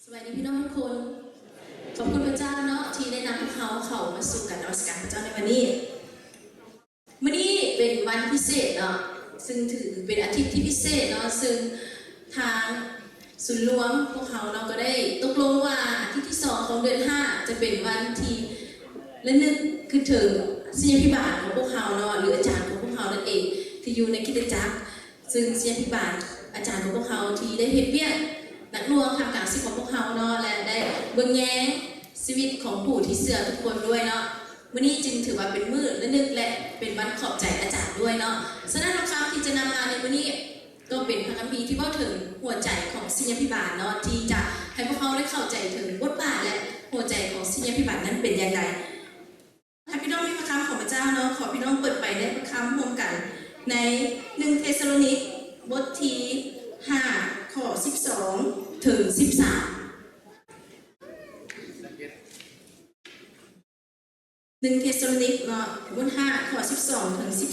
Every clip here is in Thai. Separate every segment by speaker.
Speaker 1: สวัสดีพี่น้องทุกคนขอบคุณพระเจ้าเนาะที่ได้นำพวกเขามาสู่การนมัสการพระเจ้าในวันนี้เป็นวันพิเศษเนาะซึ่งถือเป็นอาทิตย์ที่พิเศษเนาะซึ่งทางศูนย์รวมพวกเขาเนาะก็ได้ตกลงว่าอาทิตย์ที่2ของเดือน5จะเป็นวันที่ระลึกคือถึงศิษยาภิบาลของพวกเขาเนาะหรืออาจารย์ของพวกเขานั่นเองที่อยู่ในคริสตจักรซึ่งศิษยาภิบาลอาจารย์ของพวกเขาที่ได้เฮ็ดเวียกนักหน่วงทำการศิษย์ของพวกเขาเนาะและได้เบิ่งแย้งชีวิตของผู้ที่เชื่อทุกคนด้วยเนาะวันนี้จึงถือว่าเป็นมื้อระลึกและเป็นวันขอบใจอาจารย์ด้วยเนาะฉะนั้นคำที่จะนำมาในวันนี้ก็เป็นพระคัมภีร์ที่บอกถึงหัวใจของศิษยาภิบาลเนาะที่จะให้พวกเขาได้เข้าใจถึงบทบาทและหัวใจของศิษยาภิบาลนั้นเป็นอย่างไรให้พี่น้องมีพระคำของพระเจ้าเนาะขอพี่น้องเปิดไปได้พระคำร่วมกันใน1 เธสสาโลนิกบทที่5ข้อ12ถึง13 1 เธสสาโลนิกเนาะบท5ข้อ12ถึง13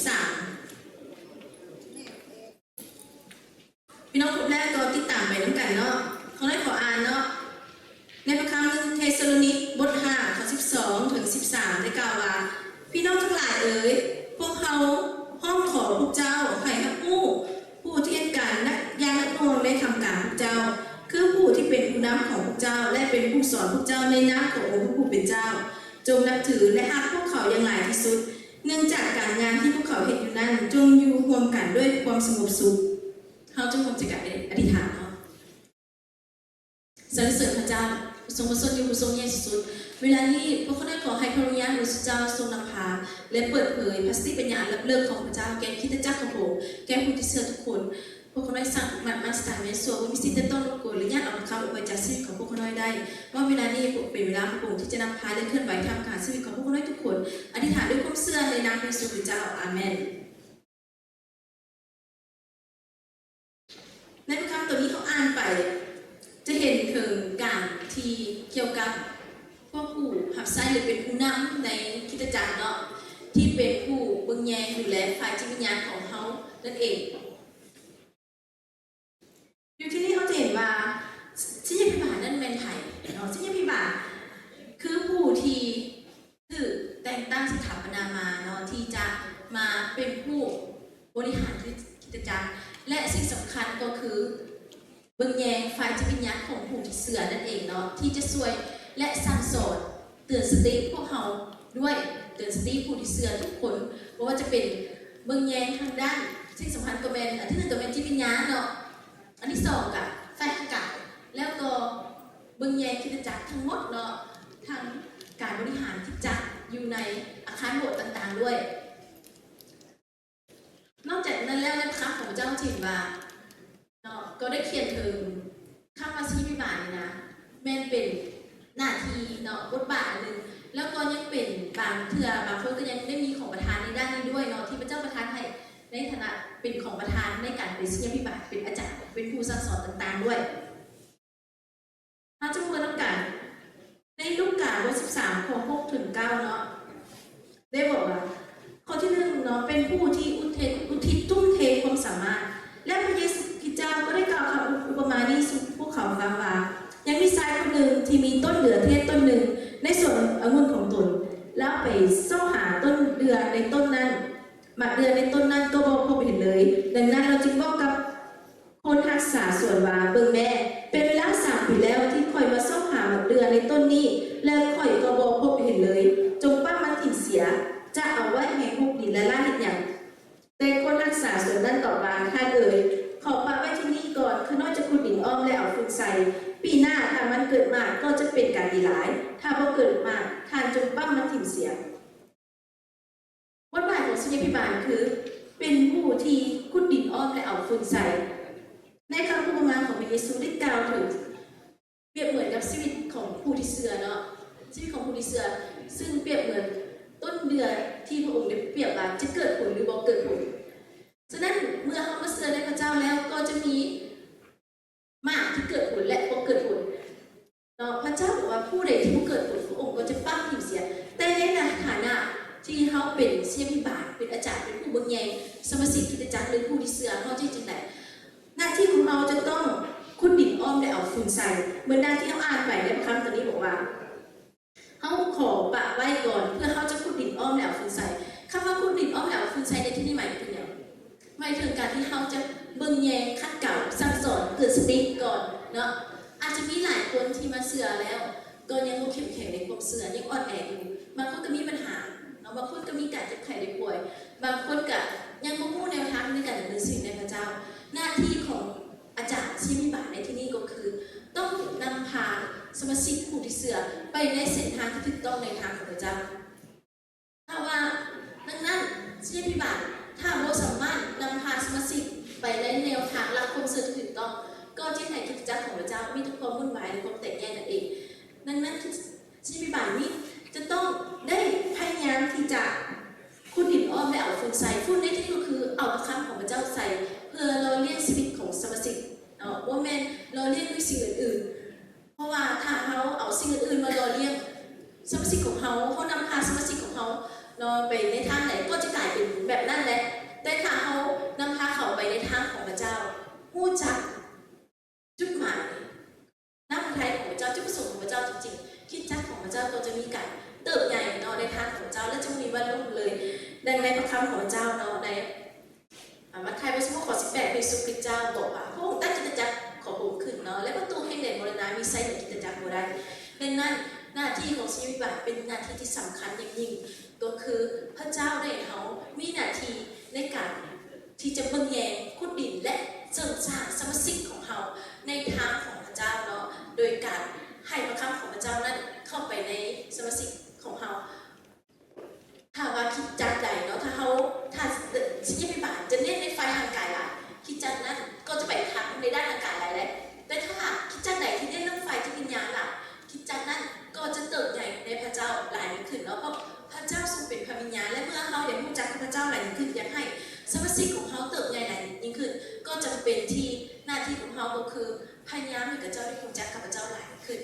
Speaker 1: พี่น้องทุกแรกก็ติดตามไปด้วยกันเนาะเขาได้ขออ่านเนาะในพระคัมภีร์1 เธสสาโลนิกบท5ข้อ12ถึง13ได้กล่าวว่าพี่น้องทั้งหลายเอ๋ยพวกเขาห้องขอพวกเจ้าให้ฮักผู้ที่เหตุการณ์นักยานักหน่วงได้ทำการพวกเจ้าคือผู้ที่เป็นผู้นำของพวกเจ้าและเป็นผู้สอนพวกเจ้าในนามขององค์พระผู้เป็นเจ้าจงนับถือและฮักพวกเขาอย่างหลายที่สุดเนื่องจากการงานที่พวกเขาเห็นอยู่นั้นจงอยู่ร่วมกันด้วยความสงบสุขเขาจงคงจะกลับอธิษฐานเขาสรรเสริญพระเจ้าทรงประสบอยู่ทรงแย่สุดเวลานี้พวกเขาได้ขอให้พระวิญญาณบริสุทธิ์เจ้าทรงนำพาและเปิดเผยพระสติปัญญาและเลิกของพระเจ้าแก่คริสตจักรของพระองค์แก่ผู้ที่เชื่อทุกคนพวกเขาได้สั่งมันสถานในส่วนวิสิตต้นรบกวนหรือญาติเอาคำออกไปจากชีวิตของพวกเขาได้ว่าเวลานี้เป็นเวลาของพระองค์ที่จะนำพาและเคลื่อนไหวทำการชีวิตของพวกเขาทุกคนอธิษฐานด้วยความเชื่อในนามพระเยซูคริสต์เจ้าอาเมนในพระคัมภีร์ตัวนี้เขาอ่านไปจะเห็นถึงการที่เกี่ยวกับพวกผู้หับไซหรือเป็นผู้นำในคริสตจักรเนาะที่เป็นผู้เบิ่งแยงดูแลฝ่ายจิตวิญญาณของเขานั่นเองอยู่ที่นี่เขาจะเห็นว่าศิษยาภิบาลนั่นเป็นไผ่เนาะศิษยาภิบาลคือผู้ที่ถือแต่งตั้งสถาปนามาเนาะที่จะมาเป็นผู้บริหารคริสตจักรและสิ่งสำคัญก็คือเบิ่งแยงฝ่ายจิตวิญญาณของผู้ที่เชื่อนั่นเองเนาะที่จะช่วยและสั่งสอนเตือนสติพวกเขาด้วยเตือนสติผู้ที่เชื่อทุกคนว่าจะเป็นเบิ่งแยงทางด้านสิ่งสำคัญก็เป็นอันที่1ก็เป็นจิตวิญญาณเนาะอันที่2กับฝ่ายอากาศแล้วก็เบิ่งแยงคริสตจักรทั้งหมดเนาะทั้งการบริหารคริสตจักรอยู่ในอาคารโบสถ์ต่างๆด้วยนอกจากนั้นแล้วในพระคัมภีร์ของพระเจ้าเห็นว่าเนาะก็ได้เขียนถึงข้ามาศิษยาภิบาลนะแม่นเป็นหน้าที่เนาะบทบาทหนึ่งแล้วก็ยังเป็นบางเทื่อบางคนก็ยังได้มีของประธานในด้านนี้ด้วยเนาะที่พระเจ้าประทานให้ในฐานะเป็นของประธานในการเป็นศิษยาภิบาลเป็นอาจารย์เป็นผู้สั่งสอนต่างๆด้วยเราจะพูดแล้วกันในลูกกาบท13ข้อ6ถึง9เนาะได้บอกว่าข้อที่1เนาะเป็นผู้ที่อุทิศทุ่มเทความสามารถและพระเยซูคริสต์เจ้าก็ได้กล่าวคำอุปมานี้สู่พวกเขาฟังว่ายังมีชายคนหนึ่งที่มีต้นเหลือเทศต้นหนึ่งในสวนองุ่นของตนแล้วไปเสาะหาต้นเดือนในต้นนั้นหมากเดือนในต้นนั้นก็บ่พบเห็นเลยดังนั้นเราจึงบอกกับคนรักษาสวนว่าเบิ่งแม่เป็นเวลา3 ปีแล้วที่ข่อยมาเสาะหาหมากเดือนในต้นนี้แล้วข่อยก็บ่พบเห็นเลยจงปั้นมันถิ่นเสียจะเอาไว้ให้พวกดินและล่าเห็นอย่างแต่คนรักษาสวนนั้นตอบว่าท่านเอ๋ยขอปะไว้ที่นี่ก่อนคือนอกจากขุดดินอ้อมและเอาฟืนใส่ปีหน้าถ้ามันเกิดมาก็จะเป็นการดีหลายถ้าพอเกิดมาท่านจงปั้มมันถิ่นเสียบทบาทของศิษยาภิบาลคือเป็นผู้ที่ขุดดินอ้อมและเอาฟืนใส่ในคำอุปมาของพระเยซูได้กล่าวถึงเปรียบเหมือนกับชีวิตของผู้ที่เชื่อเนาะชีวิตของผู้ที่เชื่อซึ่งเปรียบเหมือนต้นเดือนที่พระองค์ได้เปรียบว่าจะเกิดผลหรือบ่เกิดผลฉะนั้นเมื่อเขามาเชื่อในพระเจ้าแล้วก็จะมีมากที่เกิดผลและบ่เกิดผลเนาะพระเจ้าบอกว่าผู้ใดที่บ่เกิดผลพระองค์ก็จะปั้มถิ่มเสียแต่ในฐานะที่เขาเป็นศิษยาภิบาลเป็นอาจารย์เป็นผู้เบิ่งแยงสมาชิกคริสตจักรหรือผู้ที่เชื่อเขาจะจังได๋หน้าที่ของเราจะต้องขุดดิน อ้อมได้เอาฟืนใส่เหมือนดังที่เขาอ่านไปในพระคัมภีร์ตอนนี้บอกว่าเขาขอปะไว้ก่อนเพื่อเขาจะขุดดินอ้อมแล้วฟืนใส่คำว่าขุดดินอ้อมแล้วฟืนใส่ในที่นี้หมายถึงอย่างหมายถึงการที่เขาจะเบิ่งแยงคัดเก่าซักสอนเกิดสติก่อนเนาะอาจจะมีหลายคนที่มาเสือแล้วก็ยังบ่เข้มแข็งในความเสือยังอ่อนแออยู่บางคนก็มีปัญหาเนาะบางคนก็มีการเจ็บไข้ได้ป่วยบางคนก็ยังบ่รู้แนวทางในการดำเนินชีวิตในพระเจ้าหน้าที่ของอาจารย์ที่มีบาทในที่นี้ก็คือต้องนำพาสมาชิกผู้ที่เสือไปในเส้นทางที่ถูกต้องในทางของพระเจ้าถ้าว่าดังนั้นที่มีบาทถ้าเราสามารถนำพาสมาชิกไปในแนวทางหลักความเสื่อที่ถูกต้องก็ที่ไหนกิจจักรของพระเจ้ามีทุกความวุ่นวายและความแตกแยกนั่นเองดังนั้นที่มีบาทนี้จะต้องได้พยายามที่จะขุดดินอ้อมและเอาฝุ่นใส่ฝุ่นในที่นี้ก็คือเอาพระคำของพระเจ้าใส่เพื่อเราเลี้ยงชีวิตของสมาชิกว่าแม่เราเลี้ยงด้วยสิ่งอื่นๆเพราะว่าถ้าเขาเอาสิ่งอื่นๆมาเราเลี้ยงสมาชิกของเขานำพาสมาชิกของเขาไปในทางไหนก็จะกลายเป็นแบบนั้นแหละแต่ถ้าเขานำพาเขาไปในทางของพระเจ้ารู้จักจุดหมายน้ำพระทัยของพระเจ้าจุดประสงค์ของพระเจ้าจริงๆคิดจักของพระเจ้าก็จะมีการเติบใหญ่ในทางของพระเจ้าและจะมีวันรุ่งเลยดังในพระคำของพระเจ้าในมัทธิวบทที่ข้อ18พระเยซูคริสต์เจ้าบอกว่าพระองค์ตั้งกิจจักรของพระองค์ขึ้นและประตูแห่งแดนมรณะมีไซน์ในกิจจักรบ่ได้ดังนั้นหน้าที่ของชีวิตบาทเป็นหน้าที่ที่สำคัญอย่างยิ่งก็คือพระเจ้าได้เขามีหน้าที่ในการที่จะเบิ่งแยงขุดดินและเสริมสร้างสมาชิกของเขาในทางของพระเจ้าโดยการให้พระคำของพระเจ้านั้นเข้าไปในสมาชิกของเขาถ้าว่าคิดจักใดถ้าชีวิตบาทจะเน้นในฝ่ายทางกายล่ะคิดจักนั้นก็จะไปทางในด้านทางกายหลายแล้วแต่ถ้าคิดจักใดที่เน้นเรื่องฝ่ายจิตวิญญาณล่ะคิดจักนั้นก็จะเติบใหญ่ในพระเจ้าหลายขึ้นเพราะพระเจ้าทรงเป็นพระวิญญาณและเมื่อเขาได้รู้จักพระเจ้าหลายขึ้นอยากให้สมาชิกของเขาเติบใหญ่หลายยิ่งขึ้นก็จำเป็นที่หน้าที่ของเขาก็คือพยายามให้พระเจ้าได้รู้จักกับพระเจ้าหลายขึ้น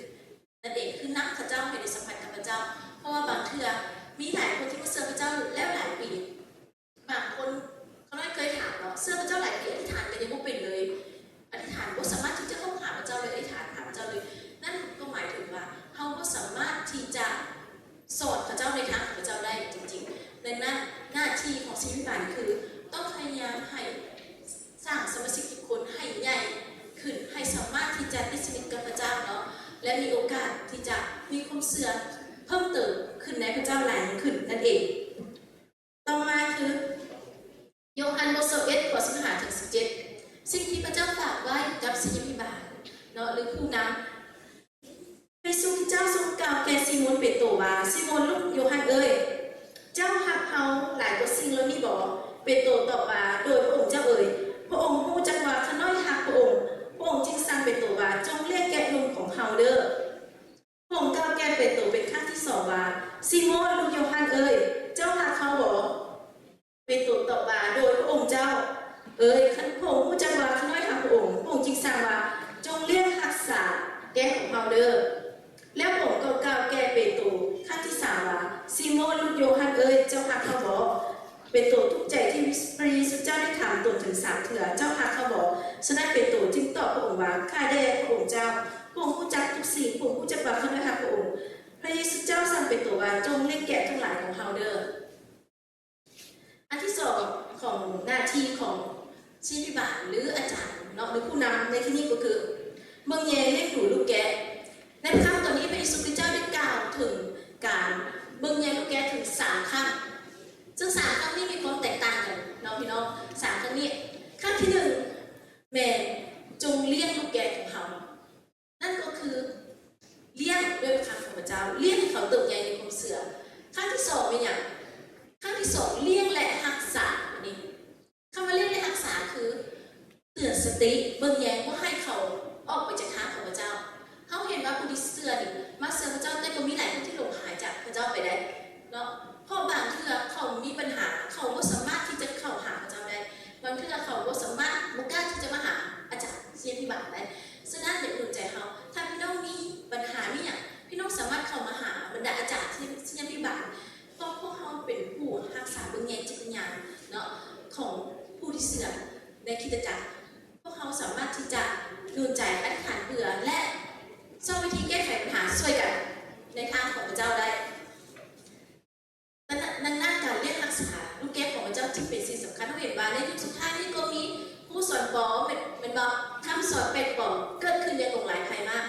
Speaker 1: นั่นเองคือนักพระเจ้าให้ได้สัมผัสกับพระเจ้าเพราะว่าบางเทื่อมีหลายคนที่มาเชื่อพระเจ้าแล้วหลายปีบางคนเขาไม่เคยถามเชื่อพระเจ้าหลายปีอธิษฐานกันยังไม่เป็นเลยอธิษฐานก็สามารถที่จะเข้าหาพระเจ้าเลยอธิษฐานหาพระเจ้าเลยนั่นก็หมายถึงว่าเขาก็สามารถที่จะสอนพระเจ้าในทางของพระเจ้าได้จริงๆดังนั้นหน้าที่ของชีวิตบาลคือต้องพยายามให้สร้างสมาชิกทุกคนให้ใหญ่ขึ้นให้สามารถที่จะติดสนิทกับพระเจ้าและมีโอกาสที่จะมีความเสื่อมเพิ่มเติมขึ้นในพระเจ้าหลายขึ้นนั่นเองต่อมาคือโยฮันบท11ข้อ15ถึง17สิ่งที่พระเจ้าฝากไว้กับศิษยาภิบาลหรือผู้นำพระเยซูคริสต์เจ้าทรงกล่าวแก่ซีโมนเปโตรว่าซีโมนลูกโยฮันเอ้ยเจ้าฮักเฮาหลายกว่าสิ่งแล้วนี่บ่เปโตรตอบว่าโดยพระองค์เจ้าเอ้ยพระองค์รู้จักว่าข้าน้อยฮักพระองค์จึงสั่งเปโตรว่าจงเรียกแกะนมของเฮาเด้อพระองค์กล่าวแก่เปโตรเป็นครั้งที่2ว่าซีโมนลูกโยฮันเอ้ยเจ้าฮักเฮาบ่เปโตรตอบว่าโดยพระองค์เจ้าเอ้ยพระองค์รู้จักว่าข้าน้อยฮักพระองค์จึงสั่งว่าจงเรียกรักษาแกะของเฮาเด้อแล้วพระองค์ก็กล่าวแก่เปโตรครั้งที่3ว่าซีโมนลูกโยฮันเอ้ยเจ้าฮักเฮาบ่เปโตรทุกใจที่พระเยซูเจ้าได้ถามตนถึง3เถื่อเจ้าฮักเขาบ่ฉะนั้นเปโตรจึงตอบพระองค์ว่าข้าได้พระองค์เจ้าพระองค์รู้จักทุกสิ่งพระองค์รู้จักว่าข้าได้ฮักพระองค์พระเยซูเจ้าสั่งเปโตรว่าจงเลี้ยงแกะทั้งหลายของเฮาเด้ออันที่2ของหน้าที่ของชีวิตบาลหรืออาจารย์หรือผู้นำในที่นี้ก็คือเมืองแย่เลี้ยงดูลูกแกะในครั้งตอนนี้พระเยซูคริสต์เจ้าได้กล่าวถึงการเมืองแย่ลูกแกะถึง3ครั้งซึ่ง3ครั้งนี้มีความแตกต่างกันพี่น้อง3ครั้งนี้ครั้งที่1แม่จงเลี้ยงลูกแกะของเขานั่นก็คือเลี้ยงด้วยพระคำของพระเจ้าเลี้ยงให้เขาเติบใหญ่ในความเสื่อมครั้งที่2เป็นอย่างครั้งที่2เลี้ยงและรักษานี่คำว่าเลี้ยงและรักษาคือเตือนสติเบิ่งแยงว่าให้เขาออกไปจากทางของพระเจ้าเขาเห็นว่าผู้ที่เสื่อนี่มาเสื่อพระเจ้าแต่ก็มีหลายคนที่หลงหายจากพระเจ้าไปได้เพราะบางเทื่อเขามีปัญหาเขาก็สามารถที่จะเข้าหาพระเจ้าได้บางเทื่อเขาก็สามารถบุกกล้าที่จะมาหาอาจารย์เสียพิบาลได้ฉะนั้นอย่าอุ่นใจเขาถ้าพี่น้องมีปัญหานี่อย่างพี่น้องสามารถเข้ามาหาบรรดาอาจารย์ที่เสียพิบาลเพราะพวกเขาเป็นผู้รักษาเบื้องแยงจิตวิญญาณของผู้ที่เสื่อมในคริสตจักรพวกเขาสามารถที่จะดูใจอธิษฐานเพื่อ ในยุคสุดท้ายนี่ก็มีผู้สอนปลอมเป็นบอกคำสอนเป็ดปลอมเกิดขึ้นอย่างหลงหลายภัยมาก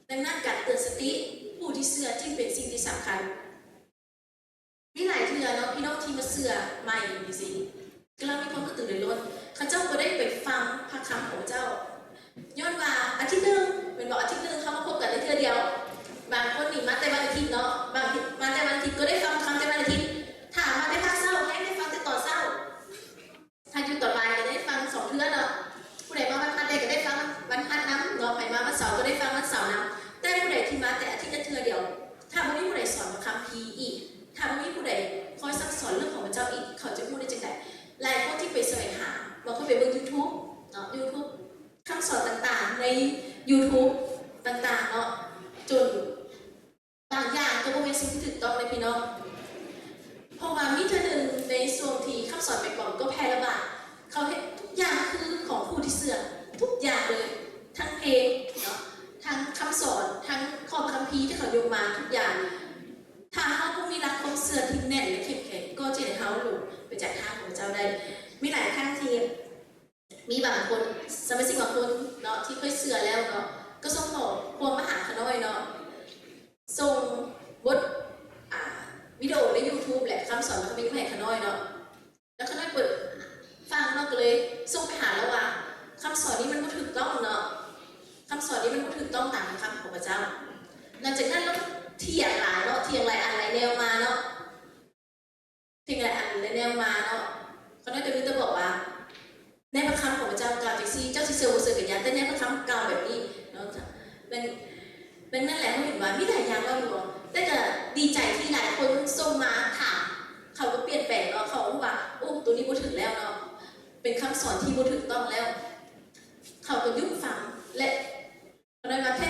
Speaker 1: ดังนั้นการเตือนสติผู้ที่เชื่อจึงเป็นสิ่งที่สำคัญมีหลายเทื่อเนาะพี่น้องที่มาเชื่อใหม่นี่สิก็เรามีความกระตือรือร้นข้าเจ้าก็ได้ไปฟังพระคำของเจ้าย้อนว่าอาทิตย์นึงเป็นบอกอาทิตย์นึงเขามาพบกันในเทื่อเดียวบางคนนี่มาแต่วันอาทิตย์เนาะบางมาแต่วันอาทิตย์ก็ได้ฟังคำแต่วันอาทิตย์ถามมาแต่ภาคเศร้าให้ได้ฟังแต่ต่อเศร้าถ้าอยู่ต่อไปก็ได้ฟัง2 เทื่อเนาะผู้ใดมาวันพัดใดก็ได้ฟังวันพัดน้ำเนาะใครมาวันเสาร์ก็ได้ฟังวันเสาร์น้ำแต่ผู้ใดที่มาแต่อาทิตย์ละเทื่อเดียวถ้าไม่มีผู้ใดสอนคำพีอีกถ้าไม่มีผู้ใดคอยสั่งสอนเรื่องของพระเจ้าอีกเขาจะพูดได้จังไดหลายคนที่ไปแสวงหาบางคนไปเบิ่ง YouTube เนาะ YouTube คำสอนต่างๆใน YouTube ต่างๆเนาะจนบางอย่างก็บ่เป็นสิ่งที่ถูกต้องเลยพี่น้องเพราะว่ามีเทื่อนึงในช่วงที่คำสอนไปก่อนก็แพร่ระบาดเขาเห็นทุกอย่างคือของผู้ที่เสื่อมทุกอย่างเลยทั้งเพลงเนาะทั้งคำสอนทั้งข้อคัมภีร์ที่เขายกมาทุกอย่างถ้าเขาผู้มีรักความเสื่อที่แน่นและเข้มแข็งก็จะได้เขาหลุดไปจากทางของเจ้าได้มีหลายครั้งที่มีบางคนสมาชิกบางคนเนาะที่เคยเสื่อแล้วเนาะก็ส่งขอความมาหาขน้อยเนาะส่งบทวิดีโอใน YouTube แหละคำสอนมันก็มีให้ขน้อยเนาะแล้วขน้อยเปิดฟังเนาะก็เลยส่งไปหาแล้วว่าคำสอนนี้มันไม่ถูกต้องเนาะคำสอนนี้มันไม่ถูกต้องตามคำของพระเจ้าหลังจากนั้นเราเถียงหลายเนาะเถียงหลายอันหลายแนวมาเนาะเถียงหลายอันหลายแนวมาเนาะขน้อยจะรู้จะบอกว่าในพระคำของพระเจ้ากล่าวจากซีเจ้าสิเซอร์เซอร์กันยาแต่ในพระคำกล่าวแบบนี้เนาะเป็นนั่นแหละเขาเห็นว่ามีหลายอย่างเราอยู่แต่ก็ดีใจที่หลายคนส่งมาถามเขาก็เปลี่ยนแปลงเนาะเขาบอกว่าโอ้ตัวนี้บ่ถึงแล้วเนาะเป็นคำสอนที่บ่ถูกต้องแล้วเขาก็ยุบฟังและเพราะนั้นว่าแค่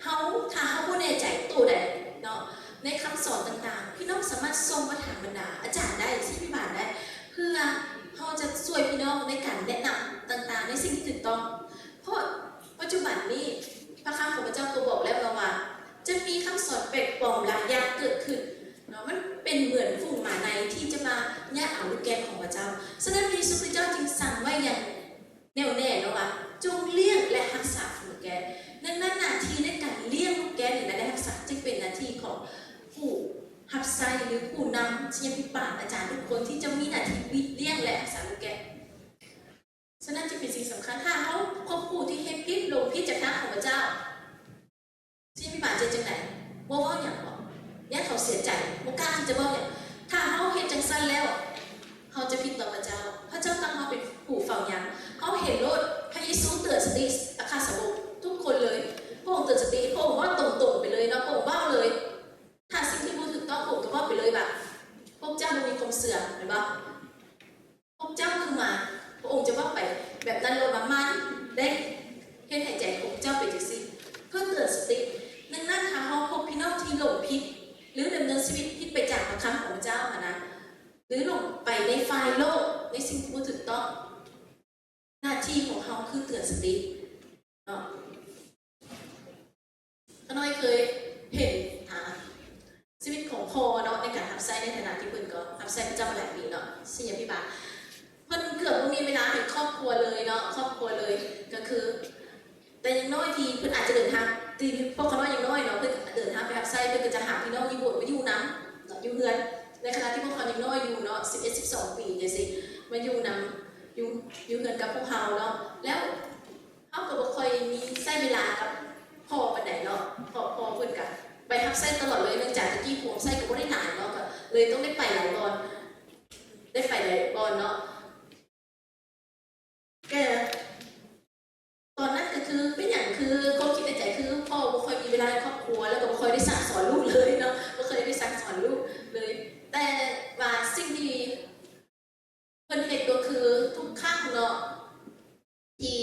Speaker 1: เขาถ้าเขาบ่แน่ใจตัวใดเนาะในคำสอนต่างๆพี่น้องสามารถส่งมาถามบรรดาอาจารย์ได้ที่พิบาลได้เพื่อเขาจะช่วยพี่น้องในการแนะนำต่างๆในสิ่งที่ถูกต้องเพราะปัจจุบันนี้พระคำของพระเจ้าตัวบอกแล้วว่าจะมีคำสอนแปลกปลอมหลายอย่างเกิดขึ้นเนาะมันเป็นเหมือนฝูงหมาในที่จะมาแย่เอาลูกแกะของพระเจ้าฉะนั้นพระเยซูคริสต์เจ้าจึงสั่งไว้อย่างแน่วแน่เนาะว่าจงเลี้ยงและรักษาลูกแกะนั่นหน้าที่ในการเลี้ยงลูกแกะและรักษาจึงเป็นหน้าที่ของผู้หับไซหรือผู้นำศิษยาภิบาลอาจารย์ทุกคนที่จะมีหน้าที่เลี้ยงและรักษาลูกแกะฉะนั้นจึงเป็นสิ่งสำคัญถ้าเขาพบผู้ที่เฮ็ดผิดลงผิดจากทางของพระเจ้าศิษยาภิบาลจะจังไหนว่าอย่างบอกย่าเขาเสียใจบ่กล้าที่จะบอกอย่างถ้าเขาเฮ็ดจังสั้นแล้วเขาจะผิดต่อพระเจ้าพระเจ้าตั้งเขาเป็นผู้เฝ้ายังเขาเห็นโลดพระเยซูเตือนสติอาคาสาวกทุกคนเลยพระองค์เตือนสติพระองค์ว่าตรงๆไปเลยเนาะพระองค์ว่าเลยถ้าสิ่งที่บ่ถูกต้องพระองค์ก็ว่าไปเลยแบบพวกเจ้ามีความเสื่อมเห็นปะพวกเจ้าคือมาพระองค์จะว่าไปแบบนั้นโลดมันได้เห็นหายใจของเจ้าไปจังซี่เพื่อเตือนสตินั่นค่ะเขาพบพี่น้องที่หลงผิดหรือดำเนินชีวิตผิดไปจากพระคำของพระเจ้าค่ะนะหรือหลงไปในฝ่ายโลกในสิ่งที่ไม่ถูกต้องหน้าที่ของเขาคือเตือนสติเนาะข้าน้อยเคยเห็นชีวิตของพ่อเนาะในการทับไส้ในฐานะที่เพิ่นก็ทับไส้ประจำมาหลายปีเนาะศิษยาภิบาลเพิ่นเกือบมีเวลาให้ครอบครัวเลยเนาะครอบครัวเลยก็คือแต่ยังน้อยทีเพิ่นอาจจะเดินทางตีพวกเขาน้อยยังน้อยเนาะเพิ่นเดินทางไปทับไส้เพิ่นก็จะหาพี่น้องอยู่โบสถ์มาอยู่น้ำอยู่เฮือนในขณะที่พวกเขายังน้อยอยู่เนาะ11-12 ปีจังซี่มาอยู่น้ำอยู่เฮือนกับพวกเขาเนาะแล้วเขาก็บ่ค่อยมีใช้เวลากับพ่อปานใดเนาะพ่อเพิ่นก็ไปทับไส้ตลอดเลยเนื่องจากตะกี้พวงไส้ก็บ่ได้หลายเนาะก็เลยต้องได้ไปหลายบอลเนาะแกตอนนั้นก็คือเป็นอย่างคือความคิดในใจคือพ่อบ่ค่อยมีเวลาในครอบครัวแล้วก็บ่ค่อยได้สั่งสอนลูกเลยเนาะบ่เคยได้สั่งสอนลูกเลยแต่ว่าสิ่งที่เพิ่นเฮ็ดก็คือทุกครั้งเนาะที่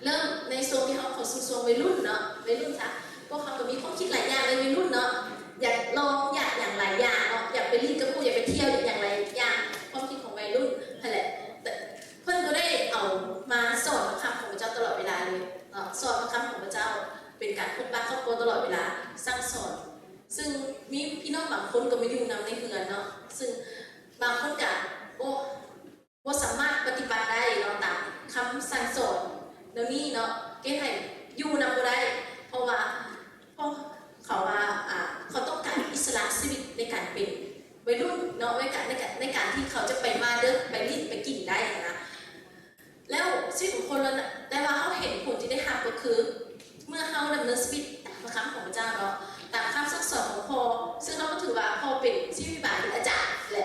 Speaker 1: เริ่มในช่วงที่เขาเข้าสู่ช่วงวัยรุ่นเนาะวัยรุ่นซะพวกเขาก็มีความคิดหลายอย่างในวัยรุ่นเนาะอยากลองอยากอย่างหลายอย่างเนาะอยากไปเล่นกับผู้อยากไปเที่ยวอย่างหลายอย่างความคิดของวัยรุ่นนั่นแหละเพิ่นก็ได้เอามาสอนพระคำของพระเจ้าตลอดเวลาเลยสอนพระคำของพระเจ้าเป็นการพบปะครอบครัวตลอดเวลาสั่งสอนซึ่งมีพี่น้องบางคนก็มาอยู่นำในเฮือนเนาะซึ่งบางคนก็บ่สามารถปฏิบัติ คำสั่งสอนเดี๋ยวนี้เนาะเกให้อยู่นำบ่ได้เพราะว่าเขาว่าเขาต้องการอิสระชีวิตในการเป็นวัยรุ่นเนาะในการที่เขาจะไปมาเดินไปลิ้นไปกินได้นะแล้วชีวิตของคนเราแต่ว่าเขาเห็นผลที่ได้รับก็คือเมื่อเขาดำเนินชีวิตตามพระคำของพระเจ้าเนาะตามคำสั่งสอนของพ่อซึ่งเขาก็ถือว่าพ่อเป็นชีวิตบาลอาจารย์และ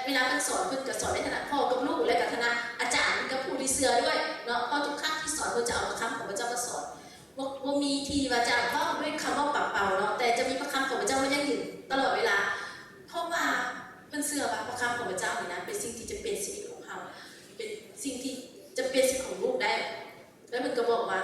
Speaker 1: เวลาเป็นสอนเพื่อนก็สอนในฐานะพ่อกับลูกและกับคณะอาจารย์กับผู้ที่เสือด้วยเนาะเพราะทุกครั้งที่สอนเพื่อจะเอาพระคำของพระเจ้ามาสอนว่ามีทีว่าจะว่าด้วยคำว่าปากเปล่าเนาะแต่จะมีพระคำของพระเจ้าไม่ยังอยู่ตลอดเวลาเพราะว่าเป็นเสือว่าพระคำของพระเจ้าเนี่ยนะเป็นสิ่งที่จะเป็นชีวิตของเขาเป็นสิ่งที่จะเป็นชีวิตของลูกได้แล้วมันก็บอกว่า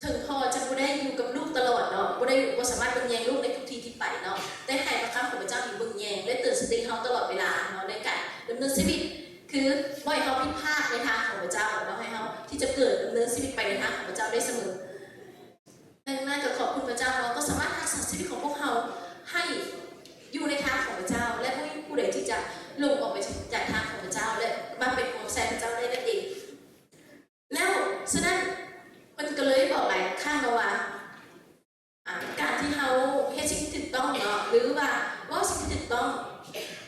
Speaker 1: ถึงพ่อจะไม่ได้อยู่กับลูกตลอดเนาะไม่ได้บ่สามารถเบิ่งแยงลูกในทุกทีที่ไปเนาะได้ให้พระคำของพระเจ้าอยู่เบิ่งแยงและเตือนสติเขาตลอดเวลาเนาะในการดำเนินชีวิตคือบ่ให้เขาผิดพลาดในทางของพระเจ้าเนาะให้เขาที่จะเกิดดำเนินชีวิตไปในทางของพระเจ้าได้เสมอดังนั้นก็ขอบคุณพระเจ้าเราก็สามารถรักษาชีวิตของพวกเขาให้อยู่ในทางของพระเจ้าและไม่มีผู้ใดที่จะลงออกไปจากทางของพระเจ้าและมาเป็นหัวใจพระเจ้าได้นั่นเองแล้วฉะนั้นมันก็เลยบอกหลายข้างมาว่าการที่เขาเฮ็ดสิ่งที่ถูกต้องเนาะหรือว่าสิ่งที่ถูกต้อง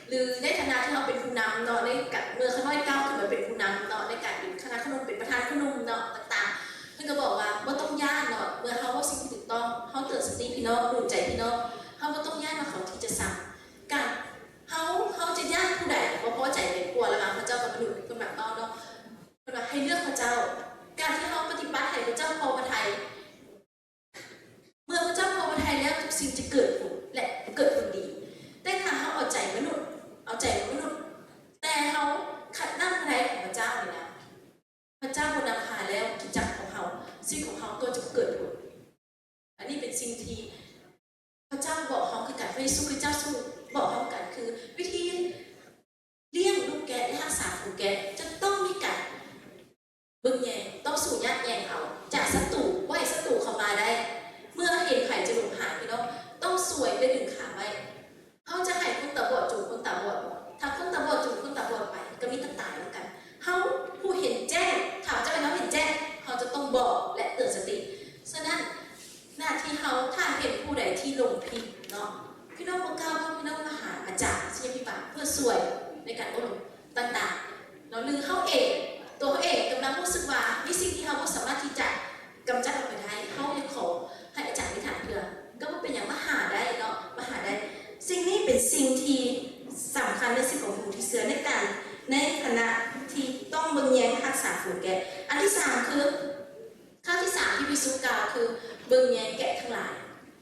Speaker 1: หรือในฐานะที่เขาเป็นผู้นำเนาะในกับเมื่อเขาน้อยก้าวขึ้นมาเป็นผู้นำเนาะในการเป็นคณะขนมเป็นประธานขนมเนาะต่างๆเพื่อนก็บอกว่าไม่ต้องย่านเนาะเมื่อเขาว่าสิ่งที่ถูกต้องเขาเตือนสติพี่น้องหนุนใจพี่น้องเขาไม่ต้องย่านมาเขาที่จะสั่งการเขาจะย่านผู้ใดเพราะใจเป็นกลัวแล้วพระเจ้ากับมนุษย์เป็นแบบเนาะเป็นแบบให้เลือกพระเจ้าการที่เขาปฏิบัติให้พระเจ้าพอพระทัยเมื่อพระเจ้าพอพระทัยแล้วทุกสิ่งจะเกิดผลและเกิดผลดีแต่ถ้าเขาเอาใจมนุษย์แต่เขาขัดน้ำพระทัยของพระเจ้าเลยนะพระเจ้าคนนำพาแล้วกิจจักรของเขาสิ่งของเขาตัวจะเกิดผลอันนี้เป็นสิ่งที่พระเจ้าบอกเขาคือการพระเยซูคริสต์เจ้าสู้บอกเขากันคือวิธีเลี้ยงลูกแกะและรักษาลูกแกะจะต้องมีการเบิ่งแยงต้องสู่ยัดแยงเอาจากศัตรูว่าศัตรูเข้ามาได้เมื่อเห็นไข่จะหลงหายพี่น้องต้องสวยไปดึงขาไว้เขาจะให้คนตาบอดจูงคนตาบอดถ้าคนตาบอดจูงคนตาบอดไปก็มีตายแล้วกันเขาผู้เห็นแจ้งถามจะเป็นเขาเห็นแจ้งเขาจะต้องบอกและเตือนสติฉะนั้นหน้าที่เขาถ้าเห็นผู้ใดที่หลงผิดเนาะพี่น้องบอกก้าวพี่น้องมาหาอาจารย์เชียพิบัติเพื่อสวยในการอบรมต่างๆเราลือเขาเองตัวเขาเองกำลังรู้สึกว่ามีสิ่งที่เขาไม่สามารถที่จะกำจัดออกไปได้เขาเลยขอให้อาจารย์ไปถามเพื่อก็ว่าเป็นอย่างมหาได้เนาะมหาได้สิ่งนี้เป็นสิ่งที่สำคัญในสิ่งของผู้ที่เสือในการในคณะที่ต้องเบิ่งแยงรักษาฝูงแกะอันที่3คือข้อที่3ที่พิสุกล่าวคือเบิ่งแยงแกะทั้งหลาย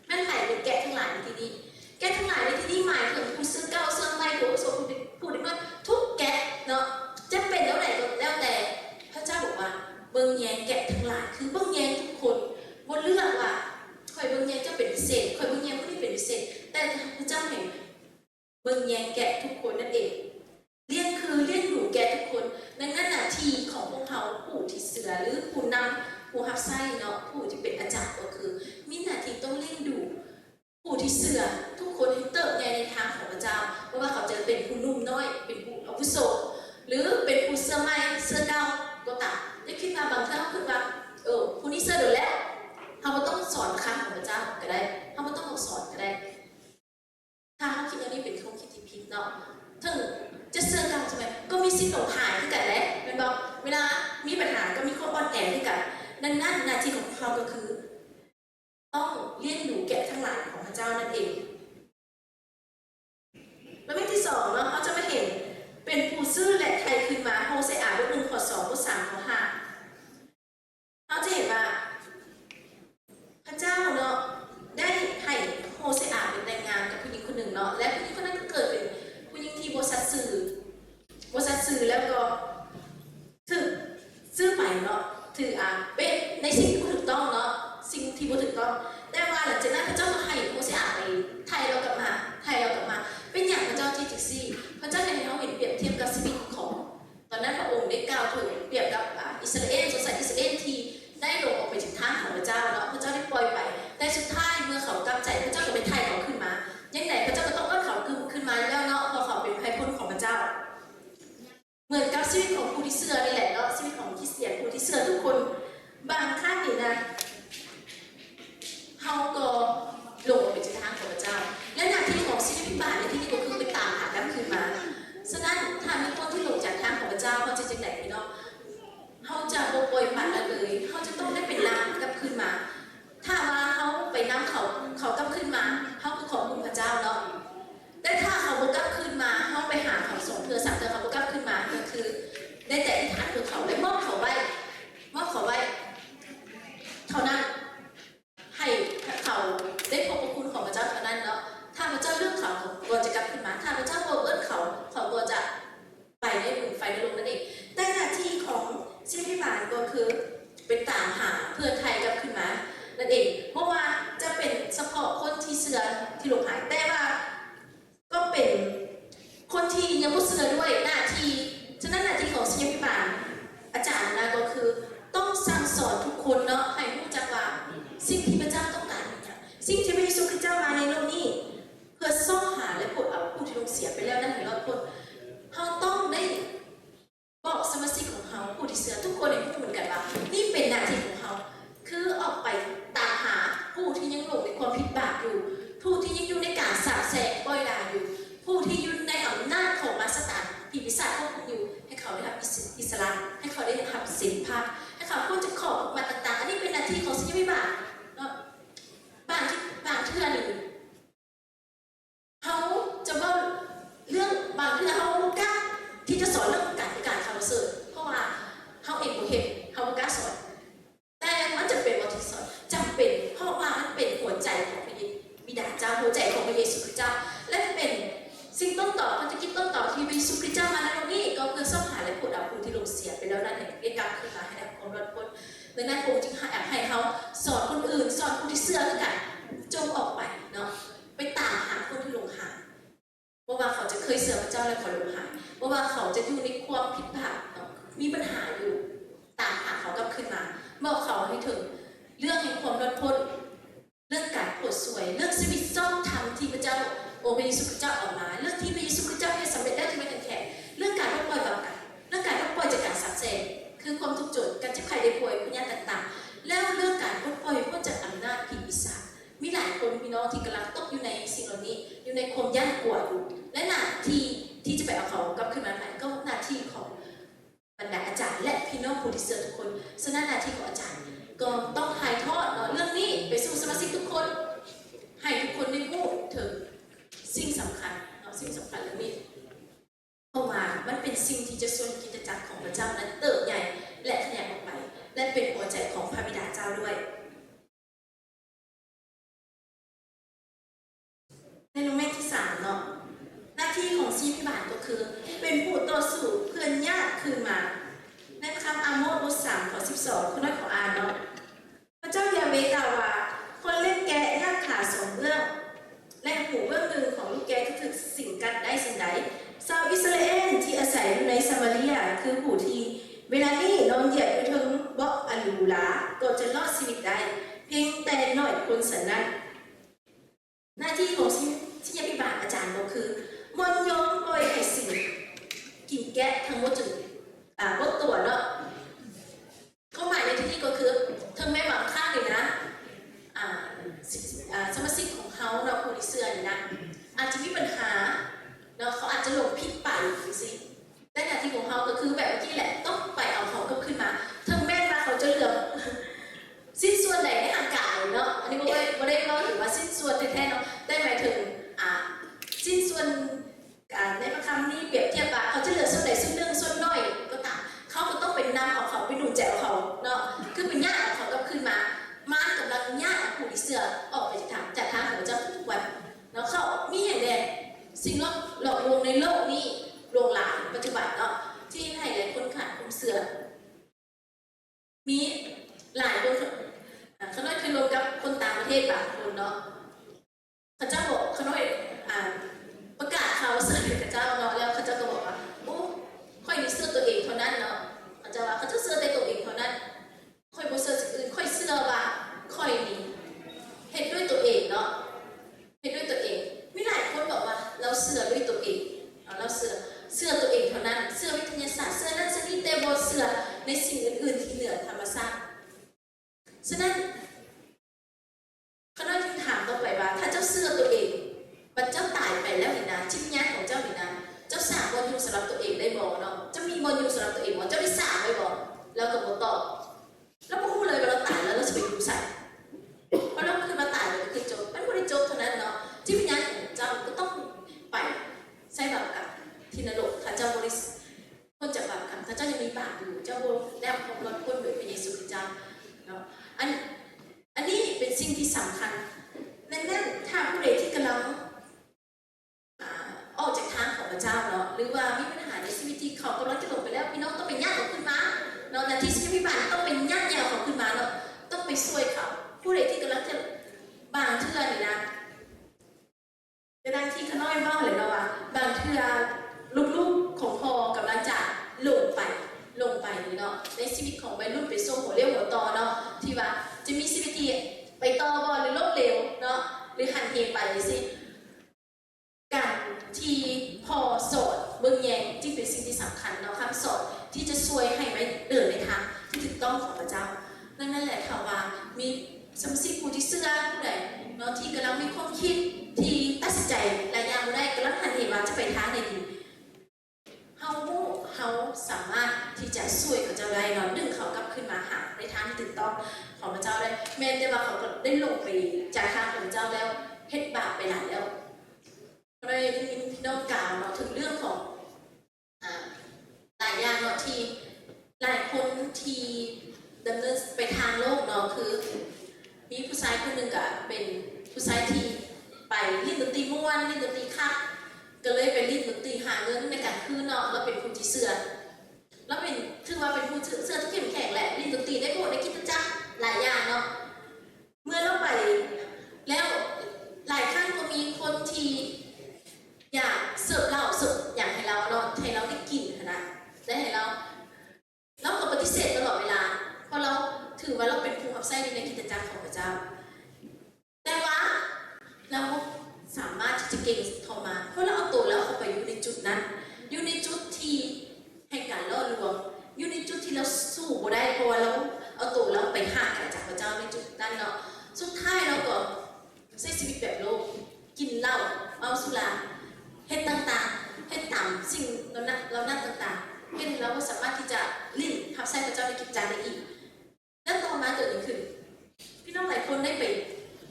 Speaker 1: นั่นหมายถึงแกะทั้งหลายในที่นี้แกะทั้งหลายในที่นี้หมายถึงผู้ซื้อเก่าเสื้อใหม่ผู้ส่งผู้ได้น้อยทุกแกะเนาะจะเป็นแล้วไหนก็แล้วแต่พระเจ้าบอกว่าเบิ่งแยงแกะทั้งหลายคือเบิ่งแยงทุกคนบนเรื่องว่าคอยเบิ่งแยงจะเป็นพิเศษคอยเบิ่งแยงไม่ได้เป็นพิเศษแต่พระเจ้าเห็นเบิ่งแยงแกะทุกคนนั่นเองเลี้ยงดูแกะทุกคนดังนั้นหน้าที่ของพวกเขาผู้ที่เสือหรือผู้นำผู้หับไส้เนาะผู้ที่เป็นอาจารย์ก็คือมีหน้าที่ต้องเลี้ยงดูผู้ที่เสือทุกคนให้เติบใหญ่ในทางของพระเจ้าเพราะว่าเขาจะเป็นผู้นุ่มน้อยเป็นผู้อาวุโสหรือเป็นผู้เสื้อใหม่เสื้อเก่าก็ตามได้คิดมาบางครั้งคือว่าผู้นี้เสื้อเดือดแล้วเขาไม่ต้องสอนคำของพระเจ้าก็ได้เขาไม่ต้องมาสอนก็ได้ถ้าเขาคิดอันนี้เป็นความคิดที่ผิดเนาะถึงจะเสื้อเก่าใช่ไหมก็มีสิ่งหลงหายที่กันแหละเป็นบอกเวลามีปัญหาก็มีข้ออ่อนแอที่กันดังนั้นหน้าที่ของเขาก็คือต้องเลี้ยงดูแกะทั้งหลายของพระเจ้านั่นเองแล้วเรื่องที่2เนาะเขาจะมาเห็นเป็นผู้ซื่อและไทยคืนมาโฮเซอาบท 1 ข้อ 2 ข้อ 3 ข้อ 5เขาจะเห็นว่าพระเจ้าเนาะได้ให้โฮเซอาเป็นแต่งงานกับผู้หญิงคนหนึ่งเนาะและผู้หญิงคนนั้นก็เกิดเป็นผู้หญิงที่บ่สัตย์ซื่อแล้วก็ถือซื่อไปเนาะถือเป็นในสิ่งที่บ่ถูกต้องเนาะสิ่งที่บ่ถูกต้องแต่ว่าหลังจากนั้นพระเจ้าก็ให้โฮเซอาไปไทยเรากลับมาเป็นอย่างพระเจ้าที่จิกซี่พระเจ้าให้เราเห็นเปรียบเทียบกับชีวิตของตอนนั้นพระองค์ได้กล่าวถึงเปรียบกับอิสราเอลสงสัยอิสราเอลที่ได้ลงออกไปถึงทางของพระเจ้าเนาะพระเจ้าได้ปล่อยไปแต่สุดท้ายเมื่อเขากลับใจพระเจ้าก็ไปไถ่เขาขึ้นมายังไงพระเจ้าก็ต้องเอาเขาขึ้นมาแล้วเนาะเพราะเขาเป็นไพพลของพระเจ้าเหมือนกับชีวิตของผู้ที่เชื่อนี่แหละเนาะชีวิตของ บางครั้งนี่นะเฮาก็หลงไปจากทางของพระเจ้าและหน้าที่ของศิษยาภิบาลในที่นี้ก็คือไปตามหากันคืนมาฉะนั้นถ้ามีคนที่หลงจากทางของพระเจ้าเขาจะไหนพี่น้องเขาจะโปรยปัดละเลยเขาจะต้องได้เป็นน้ำกลับคืนมา ถ้าว่าเขาไปน้ำเขากลับคืนมาเขาคือของคุณพระเจ้าเนาะแต่ถ้าเขาบกลับคืนมาเขาไปหาเขาส่งเธอสั่งเธอเขาบกลับคืนมาก็คือได้แต่อธิษฐานคือเขาได้มอบเขาไว้เท่านั้นให้เขาได้พบกับคุณของพระเจ้าเท่านั้นเนาะถ้าพระเจ้าเลือกเขาก็จะกลับคืนมาถ้าพระเจ้าบอกเลือกเขาก็จะไปได้หมุนไฟในลมนั่นเองแต่หน้าที่ของศิษยาภิบาลก็คือเป็นตามหาเพื่อไทยกลับคืนมานั่นเองเพราะว่าจะเป็นเฉพาะคนที่เชื่อที่หลงหายแต่ว่าก็เป็นคนที่ยังไม่เชื่อด้วยหน้าที่ฉะนั้นหน้าที่ของศิษยาภิบาลอาจารย์นะก็คือต้องสั่งสอนทุกคนเนาะให้รู้จักว่าสิ่งที่พระเจ้าต้องการสิ่งที่พระเยซูคริสต์เจ้ามาในโลกนี้เพื่อซ่อหาและปลดเอาผู้ที่ลงเสียไปแล้วนั่นเห็นเราคนเขาต้องได้บอกสมาชิกของเขาผู้ที่เชื่อทุกคนในผู้เหมือนกันว่านี่เป็นหน้าที่ของเขาคือออกไปตามหาผู้ที่ยังหลงในความผิดบาปอยู่ผู้ที่ยังอยู่ในการสาบแช่งปล่อยด่าอยู่ผู้ที่อยู่ในอำนาจของมารซาตานผีปีศาจควบคุมอยู่ให้เขาได้รับอิสระให้เขาได้รับเสรีภาพให้เขาพ้นจากข้อมาต่างๆอันนี้เป็นหน้าที่ของศิษยาภิบาลเนาะบางเทื่อหนึ่งเขาจะว่าเรื่องบางเทื่อเขากล้าที่จะสอนเรื่องการคำเสริญเพราะว่าเขาเองบ่เห็นเขาบ่กล้าสอนแต่มันจะเป็นวัตถุสอนจำเป็นเพราะว่ามันเป็นหัวใจของพระบิดาเจ้าหัวใจของพระเยซูคริสต์เจ้าและเป็นสิ่งต้นต่อพันธกิจต้นต่อที่พระเยซูคริสต์เจ้ามาในโลกนี้ก็เพื่อซ่อมหาและปลดเอาผู้ที่ลงเสียไปแล้วนั่นเองได้กลับคืนมาให้ได้ความรอดพ้นดังนั้นพระองค์จึงให้เขาสอนคนอื่นสอนผู้ที่เชื่อด้วยกันจงออกไปเนาะไปตามหาคนที่ลงหายว่าเขาจะเคยเชื่อพระเจ้าและเขาลงหายว่าเขาจะอยู่ในความผิดพลาดมีปัญหาอยู่ตามหาเขากลับคืนมาบอกเขาให้ถึงเรื่องแห่งความรอดพ้นเรื่องการปลดสวยเรื่องชีวิตซ่อมทำที่พระเจ้าพระเยซูคริสต์เจ้าออกมาเรื่องที่พระเยซูคริสต์เจ้าให้สำเร็จได้ที่ไม่ทันแข่เรื่องการปลดปล่อยบาปกันเรื่องการปลดปล่อยจากการสับเซนคือความทุกข์จนการเจ็บไข้ได้ป่วยพยาธิต่างๆแล้วเรื่องการปลดปล่อยพ้นจากอำนาจผีปีศาจมีหลายคนพี่น้องที่กำลังตกอยู่ในสิ่งเหล่านี้อยู่ในความย่านกลัวอยู่และหน้าที่จะไปเอาเขากลับขึ้นมาใหม่ก็หน้าที่ของบรรดาอาจารย์และพี่น้องผู้ที่เชื่อทุกคนฉะนั้นหน้าที่ของอาจารย์ก็ต้องถ่ายทอดเรื่องนี้ไปสู่สมาชิกทุกคนให้ทุกคนได้พูดถึงสิ่งสำคัญสิ่งสำคัญเรื่องนี้เพราะว่ามันเป็นสิ่งที่จะส่วนกิจจักรของพระเจ้านั้นเติบใหญ่และขยายออกไปและเป็นหัวใจของพระบิดาเจ้าด้วยในโลเมที่3เนาะหน้าที่ของศิษยาภิบาลก็คือเป็นผู้ต่อสู้เพื่อนญาติคืนมาในคำอาโมสบท3ข้อ12คนน้อยขออ่านเนาะพระเจ้ายาเวห์กล่าวว่าคนเล่นแกะย่างขา2เบื้องและหูเบื้องหนึ่งของลูกแกะก็ถึกสิ่งกัดได้สิ่งใดชาวอิสราเอลที่อาศัยอยู่ในซามารียคือผู้ที่เวลานี้นอนเหยียดอยู่ถึงเบาะอันหรูหราก็จะรอดชีวิตได้เพียงแต่น้อยคนสันนั้นหน้าที่ของศิษยาภิบาลอาจารย์ก็คือมนยมปล่อยให้สิ่งกินแกะทั้งหมดจนบดตัวเนาะเข้าหมายในที่นี้ก็คือทั้งแม่บางข้างเลยนะสมาชิกของเขาเราผู้ที่เชื่อนี่นะอาจจะมีปัญหาเนาะเขาอาจจะหลงผิดไปสิแต่หน้าที่ของเขาก็คือแบบที่แหละต้องไปเอาเขากลับขึ้นมาทั้งแม่ว่าเขาจะเหลือสิ้นส่วนใดในร่างกายเนาะอันนี้ไม่ได้เล่าถึงว่าสิ้นส่วนแท้ๆเนาะได้หมายถึงสิ้นส่วนในพระคำนี้เปรียบเทียบว่าเขาจะเหลือส่วนใดส่วนหนึ่งส่วนน้อยก็ตามเขาก็ต้องเป็นนำเอาเขาไปหนุนใจเอาเขาเนาะคือเป็นญาติเอาเขากลับขึ้นมามันกำลังญาติผู้ที่เชื่อออกไปจากทางของเจ้าทุกวันแล้วเขามีอย่างเดียวสิ่งหลอกลวงในโลกนี้ลวงหลานปัจจุบันเนาะที่ให้หลายคนขาดความเชื่อมีหลายคนเขาน้อยเคยลงกับคนต่างประเทศบางคนเนาะเขาเจ้าบอกเขาน้อยประกาศเขาเชื่อพระเจ้าเนาะแล้วเขาเจ้าก็บอกว่าโอ้ค่อยมีเชื่อตัวเองเท่านั้นเนาะเขาจะว่าเขาจะเชื่อในตัวเองเท่านั้นค่อยบ่เชื่อสิ่งอื่นค่อยเชื่อว่าค่อยมีเห็นด้วยตัวเองเนาะเห็นด้วยตัวเองมีหลายคนบอกว่าเราเชื่อด้วยตัวเองเราเชื่อตัวเองเท่านั้นเชื่อวิทยาศาสตร์เชื่อนั่นเชื่อนี่แต่บ่เชื่อในสิ่งอื่นๆที่เหนือธรรมชาติ ฉะนั้นเขาน้อยจึงถามต่อไปว่าถ้าเจ้าเชื่อตัวเองว่าเจ้าตายไปแล้วนี่นะชิ้นญาณของเจ้านี่นะเจ้าสร้างบนอยู่สำหรับตัวเองได้บ่เนาะเจ้ามีบนอยู่สำหรับตัวเองบ่เจ้าได้สร้างไว้บ่แล้วก็บ่ตอบแล้วบ่ฮู้เลยว่าเราตายแล้วเราจะไปอยู่ไสเพราะเราคือมาตายแล้วก็คือจบมันบ่ได้จบเท่านั้นเนาะจิตวิญญาณของเจ้าก็ต้องไปใส่บาปกรรมที่นรกถ้าเจ้าบ่ได้พ้นจากบาปกรรมถ้าเจ้ายังมีบาปอยู่เจ้าบ่ได้ความรอดพ้นโดยพระเยซูคริสต์เจ้าเนาะอันนี้เป็นสิ่งที่สำคัญดังนั้นถ้าผู้ใดที่กำลังออกจากทางของพระเจ้าเนาะหรือว่ามีปัญหาในชีวิตที่เขากำลังจะหลงไปแล้วพี่น้องต้องเป็นญาติของขึ้นมาเนาะนาทีชีวิตวิบัติต้องเป็นญาติของขึ้นมาเนาะต้องไปช่วยเขาผู้ใดที่กำลังจะบางเทื่อนี่นะแต่บางที่ขน้อยว่าเลยเนาะว่าบางเทื่อลูกๆของพ่อกำลังจะลงไปนี่เนาะในชีวิตของวัยรุ่นไปส่งหัวเลี้ยวหัวต่อเนาะที่ว่าจะมีชีวิตที่ไปต่อบอลหรือล้มเหลวเนาะหรือหันเหไปสิการที่พอสอนเบื้องแยงจึงเป็นสิ่งที่สำคัญเนาะคำสอนที่จะช่วยให้ไม่เดินในทางที่ถูกต้องของพระเจ้านั่นแหละค่ะว่ามีสมสิผู้ที่เชื่อผู้ใดเนาะที่กำลังมีความคิดที่ตัดสินใจหลายอย่างได้กำลังหันเหว่าจะไปทางไหนดีเขาสามารถที่จะช่วยพระเจ้าได้เนาะดึงเขากลับขึ้นมาหาในทางที่ถูกต้องของพระเจ้าได้แม้แต่ว่าเขาก็ได้ลงไปจากทางของพระเจ้าแล้วเฮ็ดบาปไปหลายแล้วเลยมีพี่น้องกล่าวเนาะถึงเรื่องของหลายอย่างเนาะที่หลายคนที่ดำเนินไปทางโลกเนาะคือมีผู้ชายคนหนึ่งเป็นผู้ชายที่ไปเล่นดนตรีม่วนเล่นดนตรีคักก็เลยไปเล่นดนตรีหาเงินในการคืนเนาะแล้วเป็นผู้ที่เสื่อแล้วเป็นถือว่าเป็นผู้เสื่อที่เข้มแข็งแหละเล่นดนตรีได้โบสถ์ได้คิดจักหลายอย่างเนาะเมื่อเราไปแล้วหลายครั้งก็มีคนที่อยากเสิร์ฟเราอยากให้เราได้กินนะได้ให้เราก็ปฏิเสธตลอดเวลาเพราะเราถือว่าเราเป็นผู้ขับไส้ในกิจจักรของพระเจ้าแต่ว่าเราสามารถที่จะเก่งทอมาเพราะเราเอาตัวเราเข้าไปอยู่ในจุดนั้นอยู่ในจุดที่ให้การล่อลวงอยู่ในจุดที่เราสู้บ่ได้เพราะว่าเราเอาตัวเราไปห่างจากพระเจ้าในจุดนั้นเนาะสุดท้ายเราก็ใช้ชีวิตแบบโลกกินเหล้าเมาสุราเฮ็ดต่างๆเฮ็ดตามสิ่งเรานั่นต่างๆเฮ็ดให้เราสามารถที่จะลิ้นทับใส่พระเจ้าในกิจการได้อีกแล้วต่อมาเกิดอะไรขึ้นพี่น้องหลายคนได้ไป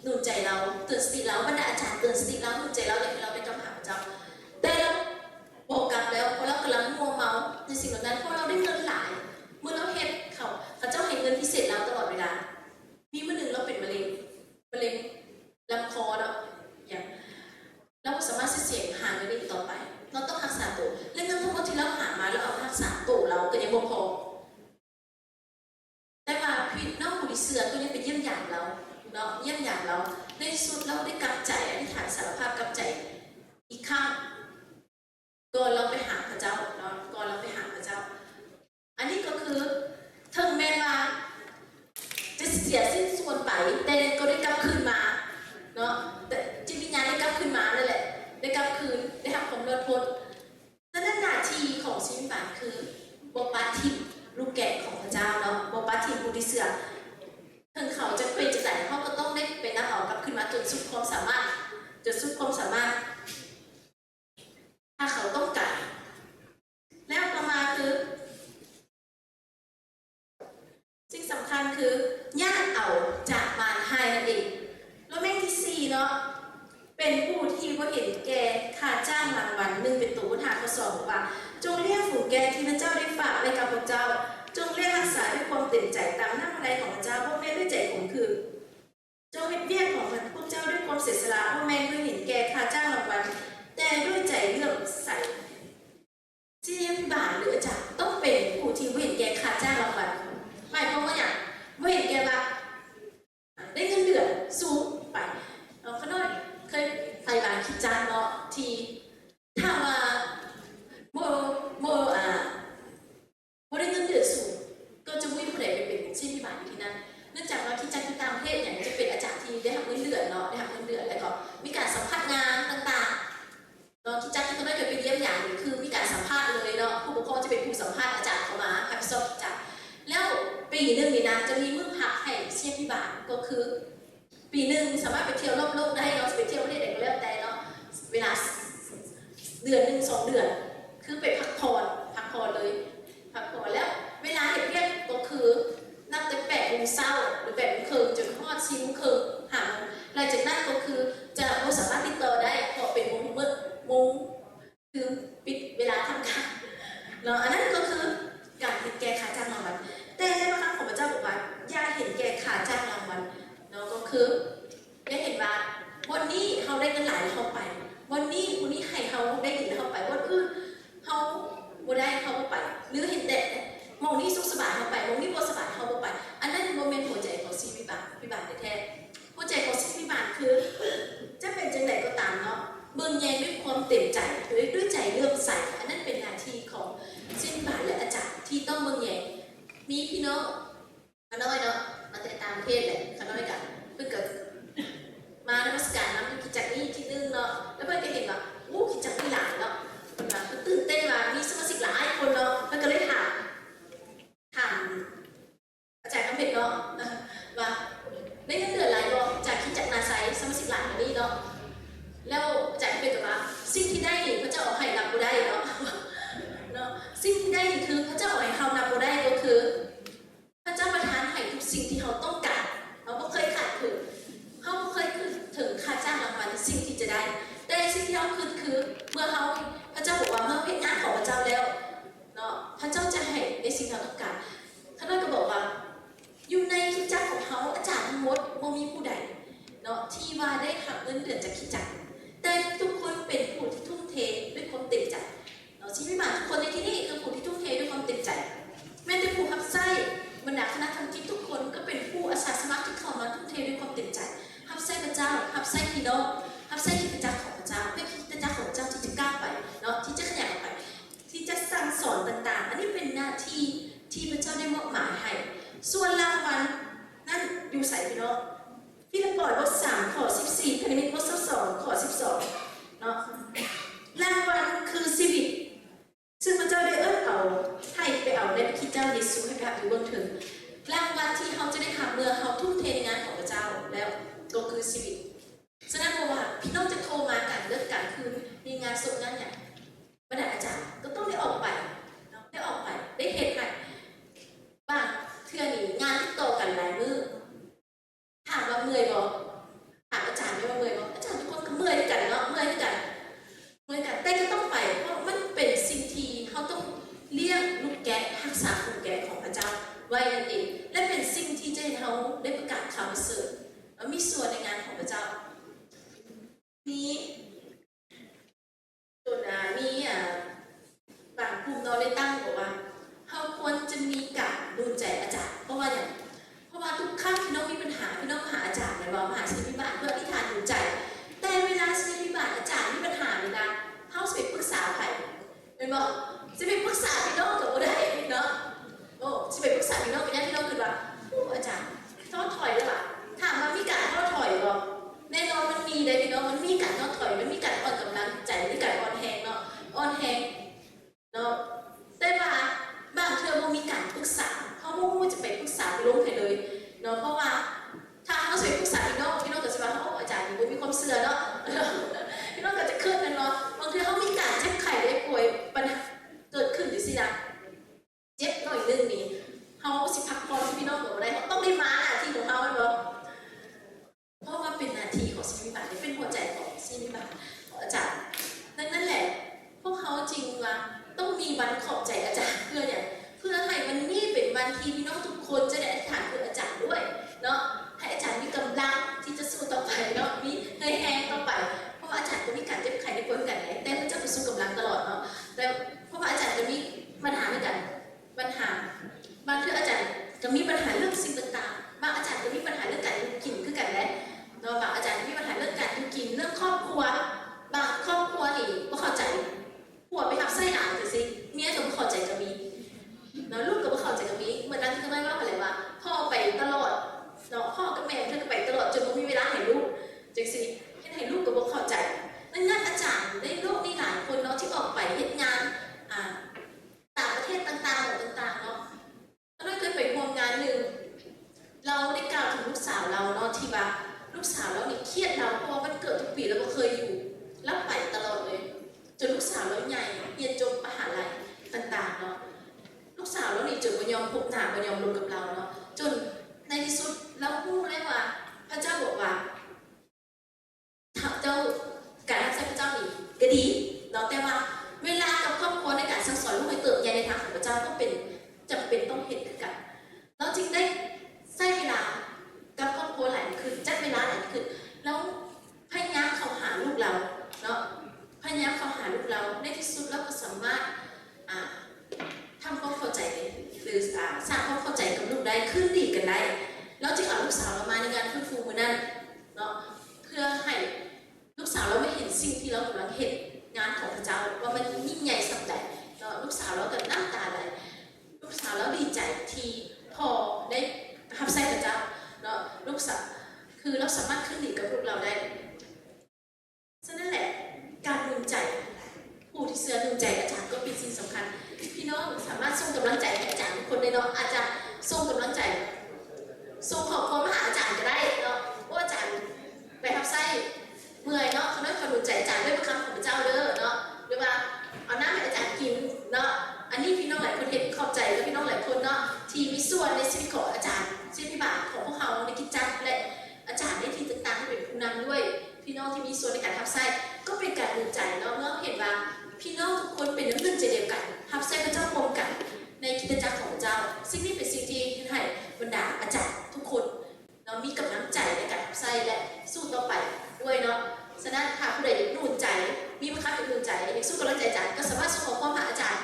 Speaker 1: หนุนใจเราเตือนสติเราบรรดาอาจารย์เตือนสติเราหนุนใจเราอยากให้เราไปกำหาพระเจ้าแต่เราบอกกลับแล้วเพราะเรากำลังมัวเมาในสิ่งเหล่านั้นเพราะเราได้เงินหลายเมื่อเราเฮ็ดพระเจ้าให้เงินพิเศษเราตลอดเวลามีเมื่อหนึ่งเราเป็นมะเร็งลำคอเนาะอย่างเราสามารถเสี่ยงหาเงินได้ต่อไปเราต้องรักษาตัวและเงินทั้งหมดที่เราหามาเราเอารักษาตัวเราก็ยังบ่พอแต่ว่าพี่น้องผู้ที่เชื่อก็ยังไปเยี่ยมยามเราเนาะเยี่ยมยามเราในสุดเราได้กลับใจอธิษฐานสารภาพกลับใจอีกครั้งก่อนเราไปหาพระเจ้าเนาะก่อนเราไปหาพระเจ้าอันนี้ก็คือถึงแม้ว่าจะเสียสิ้นส่วนไปแต่ก็ได้กลับคืนมาเนาะแต่จิตวิญญาณได้กลับคืนมานั่นแหละได้กลับคืนได้ทำความรอดพ้นนั่นหน้าที่ของชีวิตบาปคือบ่ปาทิมลูกแกะของพระเจ้าเนาะบ่ปาทิมผู้ที่เสื่อมถึงเขาจะเป็นจะไหนเขาก็ต้องได้ไปนำเอากลับคืนมาจนสุดความสามารถถ้าเขาต้องการแล้วต่อมาคือสิ่งสำคัญคือญาติเอาจากมารให้นั่นเองแล้วแม่งที่4เนาะเป็นผู้ที่ว่าเห็นแก่ค่าจ้างรางวัล1เป็นตัวพุทธาข้อ2บอกว่าจงเรียกฝูงแกะที่พระเจ้าได้ฝากไว้กับพระเจ้าจงเรียกรักษาด้วยความเต็มใจตามน้ำพระทัยของพระเจ้าพวกแม่ด้วยใจขมขื่นจงเฮ็ดเวียกของพระเจ้าด้วยความเสียสละพวกแม่ด้วยเห็นแก่ค่าจ้างรางวัลแต่ด้วยใจเลื่อมใสที่บาปหรืออาจารย์ต้องเป็นผู้ที่เห็นแก่ค่าจ้างรางวัลหมายความว่าอย่างเห็นแก่ว่าได้เงินเดือนสูงไปขน้อยเคยไปบางคิดจ้างเนาะที่ถ้าว่าโมได้เงินเดือนสูงก็จะไม่ผู้ใดไปเป็นเช่นที่บาทอยู่ที่นั่นเนื่องจากว่าที่จังที่ต่างประเทศอย่างจะเป็นอาจารย์ที่ได้ทำเงินเดือนเนาะได้ทำเงินเดือนแล้วก็มีการสัมภาษณ์งานต่างๆเนาะที่จังที่เขาได้เกิดไปเยี่ยมอย่างนึงคือมีการสัมภาษณ์เลยเนาะผู้ปกครองจะเป็นผู้สัมภาษณ์อาจารย์เข้ามาให้สอบจัดแล้วปีนึงนี่นะจะมีมื้อพักให้เช่ ชียพิบาลก็คือปีหนึ่งสามารถไปเที่ยวรอบโลกได้เนาะไปเที่ยวประเทศไหนก็แล้วแต่เนาะเวลาเดือนหนึ่ง2 เดือนคือไปพักผ่อนเลยพักผ่อนแล้วเวลาเห็นเรียกก็คือนับแต่8 โมงเช้าหรือ8 โมงครึ่งจนฮอด4 โมงครึ่งหาหลังจากนั้นก็คือจะไม่สามารถติดต่อได้เพราะเป็นโมงคือปิดเวลาทำการเนาะอันนั้นก็คือการเห็นแก่ค่าจ้างรางวัลแต่ในบางครั้งของพระเจ้าบอกว่าอย่าเห็นแก่ค่าจ้างรางวัลเนาะก็คือได้เห็นว่าวันนี้เขาได้เงินหลายเข้าไปวันนี้คนนี้ให้เขาได้เงินเข้าไปวันอื่นเขาบ่ได้เขาไปหรือเห็นแต่มองนี้สุขสบายเขาไปมองนี้บ่สบายเขาไปอันนั้นโมเมนต์หัวใจของชีวิตพิบาลแท้ๆหัวใจของชีวิตพิบาลคือจะเป็นจังไหนก็ตามเนาะเบิ่งแยงด้วยความเต็มใจด้วยใจเลื่อมใสอันนั้นเป็นหน้าที่ของศิษย์บาลและอาจารย์ที่ต้องเบิ่งแยงมีพี่น้องขน้อยเนาะมาแต่ตามเพศแหละขน้อยกันเพิ่งเกิดมานมัสการน้ำกิจจักรนี้ที่นึงเนาะแล้วเพื่อนก็เห็นว่าโอ้กิจจักรนี่หลายเนาะคนมาตื่นเต้นว่ามีสมาชิกหลายคนเนาะเพื่อนก็เลยถามอาจารย์คำเพชรเนาะว่าได้เงินเดือนอะไรบ่จากกิจจักรนาไซสมาชิกหลายแบบนี้เนาะแล้วอาจารย์คำเพชรก็ว่าสิ่งที่ได้พระเจ้าเอาให้นับบ่ได้เนาะสิ่งที่ได้คือพระเจ้าเอาให้เขานับบ่ได้ก็คือพระเจ้าประทานให้ทุกสิ่งที่เขาต้องการเราไม่เคยขาดถึงเขาไม่เคยขึ้นถึงค่าจ้างรางวัลสิ่งที่จะได้แต่สิ่งที่เขาคือเมื่อเขาพระเจ้าบอกว่าเมื่อเป็นงานของพระเจ้าแล้วเนาะพระเจ้าจะให้ในสิ่งที่เขาต้องการท่านก็บอกว่าอยู่ในคิดจักรของเขาอาจารย์ทั้งหมดไม่มีผู้ใดเนาะที่ว่าได้หักเงินเดือนจากคิดจักรแต่ทุกคนเป็นผู้ที่ทุ่มเทด้วยความเต็มใจเนาะชีวิตมาทุกคนในที่นี้คือผู้ที่ทุ่มเทด้วยความเต็มใจแม้แต่ผู้รับใช้บรรดาคณะทำกิจทุกคนก็เป็นผู้อาสาสมัครที่เข้ามาทุ่มเทด้วยความเต็มใจรับใช้พระเจ้ารับใช้พี่น้องรับใช้กิจจักรของพระเจ้าเพื่อกิจจักรของพระเจ้าที่จะก้าวไปเนาะที่จะขยายออกไปที่จะสั่งสอนต่างๆอันนี้เป็นหน้าที่ที่พระเจ้าได้มอบหมายให้ส่วนรางวัลนั่นอยู่ใส่พี่น้องฟิลิปปอยบท3ข้อ14พระนิมิตบท2ข้อ12เนาะรางวัลคือชีวิตซึ่งพระเจ้าได้เอาให้ไปเอาในพระคิดเจ้าเยซูให้พระอยู่เบื้องถึงรางวัลที่เขาจะได้ทำเมื่อเขาทุ่มเทในงานของพระเจ้าแล้วก็คือชีวิตฉะนั้นเพราะว่าพี่น้องจะโทรมากันเลิกกันคือมีงานศพงานเนี่ยบรรดาอาจารย์ก็ต้องได้ออกไปได้เหตุการณ์บ้างเทื่อนี้งานที่โตกันหลายมือถามว่าเมื่อยบ่ถามอาจารย์ไม่ว่าเมื่อยบ่อาจารย์ทุกคนก็เมื่อยกันเนาะเมื่อยกันแต่ก็ต้องไปเพราะมันเป็นสิ่งที่เขาต้องเลี้ยงลูกแกะรักษาลูกแกะของพระเจ้าไว้นั่นเองและเป็นสิ่งที่จะให้เขาได้ประกาศข่าวประเสริฐมีส่วนในงานของพระเจ้ามีบางกลุ่มเราได้ตั้งบอกว่าเขาควรจะมีการดูใจอาจารย์เพราะว่าทุกครั้งพี่น้องมีปัญหาพี่น้องหาอาจารย์เลยว่าหาศิษย์พิบาลเพื่ออธิษฐานดูใจแต่เวลาศิษย์พิบาลอาจารย์มีปัญหาเลยนะเขาจะไปปรึกษาใครเป็นบอกจะไปปรึกษาพี่น้องกับบ่ได้เนาะโอ้จะไปปรึกษาพี่น้องเป็นญาติพี่น้องคือว่าอาจารย์ท้อถอยเลยว่ะถามว่ามีการท้อถอยหรอแน่นอนมันมีได้พี่น้องมันมีการท้อถอยมันมีการอ่อนกำลังใจมีการอ่อนแรงเนาะอ่อนแรงเนาะแต่ว่าบางเธอบ่มีการปรึกษาเขาบ่จะไปปรึกษาไปลงไปเลยเนาะเพราะว่าถ้าเขาจะไปปรึกษาพี่น้องก็จะว่าเขาอาจารย์บ่มีความเชื่อเนาะพี่น้องก็จะขึ้นกันเนาะบางทีเขามีการเจ็บไข้ได้ป่วยปัญหาเกิดขึ้นอยู่สินะเจ็บหน่อยนึงนี่เขาสิพักผ่อนพี่น้องบอกว่าได้เขาต้องได้มาหน้าที่ของเขาเนาะเพราะว่าเป็นหน้าที่ของศิษย์พิบาลเป็นหัวใจของศิษย์พิบาลของอาจารย์นั่นแหละพวกเขาจริงว่าต้องมีวันขอบใจอาจารย์เพื่อให้วันนี้เป็นวันที่พี่น้องทุกคนจะได้อธิษฐานเพื่ออาจารย์ด้วยเนาะให้อาจารย์มีกำลังที่จะสู้ต่อไปเนาะมีเฮยแห้งต่อไปเพราะว่าอาจารย์ก็มีการเจ็บไข้ได้ป่วยกันไหนแต่พระเจ้าจะสู้กำลังตลอดเนาะแต่เพราะว่าอาจารย์จะมีปัญหาเหมือนกันปัญหาบางทีอาจารย์จะมีปัญหาเรื่องสิ่งต่างๆบางอาจารย์จะมีปัญหาเรื่องการกินคือกันแหละเนาะบางอาจารย์มีปัญหาเรื่องการกินเรื่องครอบครัวบางครอบครัวนี่ไม่เข้าใจผัวไปทับไส้หลานสิเมียก็ไม่เข้าใจจะมีเนาะลูกก็ไม่เข้าใจจะมีเหมือนนั้นที่เขาไม่ว่าอะไรว่าพ่อไปตลอดเนาะพ่อกับแม่เธอก็ไปตลอดจนไม่มีเวลาให้ลูกจังสิให้ลูกก็ไม่เข้าใจนั่นอาจารย์ในโลกนี้หลายคนเนาะที่ออกไปเฮ็ดงานต่างประเทศต่างๆเนาะเราเคยไปร่วมงานหนึ่งเราได้กล่าวถึง บ่ยอมลงกับเราเนาะจนในที่สุดเราพูดเลยว่าพระเจ้าบอกว่าเจ้าการรับใช้พระเจ้านี่ก็ดีเนาะแต่ว่าเวลากับครอบครัวในการสั่งสอนลูกให้เติบใหญ่ในทางของพระเจ้าก็เป็นจำเป็นต้องเห็นกันเราจึงได้ใช้เวลากับครอบครัวหลายขึ้นจัดเวลาหลายขึ้นแล้วพยายามเข้าหาลูกเราเนาะพยายามเข้าหาลูกเราในที่สุดเราก็สามารถทำความเข้าใจหรือสร้างความเข้าใจกับลูกได้ขึ้นดีกันได้แล้วจึงเอาลูกสาวเรามาในงานฟื้นฟูมือนั้นเนาะเพื่อให้ลูกสาวเราไม่เห็นสิ่งที่เรากำลังเห็นงานของพระเจ้าว่ามันยิ่งใหญ่สักใดเนาะลูกสาวเราก็น้ำตาไหลลูกสาวเราดีใจที่พอได้รับใช้พระเจ้าเนาะลูกสาวคือเราสามารถขึ้นดีกับลูกเราได้ฉะนั้นแหละการดูใจผู้ที่เชื่อดูใจอาจารย์ก็เป็นสิ่งสำคัญพี่น้องสามารถส่งกำลังใจให้อาจารย์ทุกคนได้เนาะอาจารย์ส่งกำลังใจส่งขอบคุณมาหาอาจารย์ก็ได้เนาะว่าอาจารย์ไปทับไส้เมื่อยเนาะเขาได้ความดูใจอาจารย์ด้วยพระคำของพระเจ้าเด้อเนาะหรือว่าเอาน้ำให้อาจารย์กินเนาะอันนี้พี่น้องหลายคนเห็นขอบใจและพี่น้องหลายคนเนาะที่มีส่วนในชีวิตของอาจารย์ชีวิตบาทของพวกเขาในกิจจักรและอาจารย์ในที่ต่างๆที่เป็นผู้นำด้วยพี่น้องที่มีส่วนในการทับไส้ก็เป็นการดูใจเนาะเมื่อเห็นว่าพี่น้องทุกคนเป็นน้ำหนึ่งใจเดียวกันทับไส้พระเจ้าพร้อมกันในกิจจักรของพระเจ้าสิ่งนี้เป็นสิ่งที่ให้บรรดาอาจารย์ทุกคนเรามีกำลังใจในการทับไส้และสู้ต่อไปด้วยเนาะฉะนั้นถ้าผู้ใดอยากนุ่นใจมีพระคับอยากนุ่นใจอยากสู้กำลังใจอาจารย์ก็สามารถส่งข้อความหาอาจารย์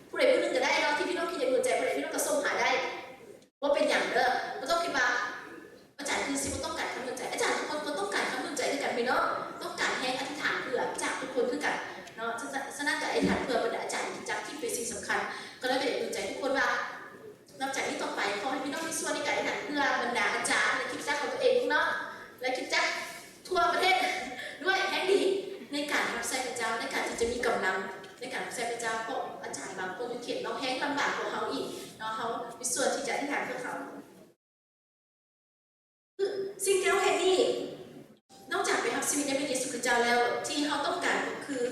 Speaker 1: ผู้ใดผู้หนึ่งก็ได้เนาะที่พี่น้องคิดอยากนุ่นใจผู้ใดพี่น้องก็ส่งหาได้ว่าเป็นอย่างเด้อไม่ต้องคิดว่าอาจารย์คือสิ่งที่ต้องการคำนุ่นใจอาจารย์ทุกคนก็ต้องการคำนุ่นใจด้วยกันพี่น้องต้องการให้อธิษฐานเพื่อจากทุกคนคือกันเนาะฉะนั้นการอธิษฐานเพื่อบรรดาอาจารย์จากที่เป็นสิ่งสำคัญก็เลยอยากนุ่นใจทุกคนว่านอกจากนี้ต่อไปขอให้พี่น้องมีส่วนในการอธิษฐานเพื่อบรรดาอาจารย์ในคิดจักของตัวเองเนาะและคิดจักทั่วประเทศด้วยแห่งดีในการรับใช้พระเจ้าในการที่จะมีกำลังในการรับใช้พระเจ้าเพราะอาจารย์บางคนเขียนเราแห้งลำบากของเขาอีกเนาะเขามีส่วนที่จะอธิษฐานเพื่อเขาสิ่งที่เราเห็นนี่นอกจากไปรับชีวิตในพระเยซูคริสต์เจ้าแล้วที่เขาต้องการคือ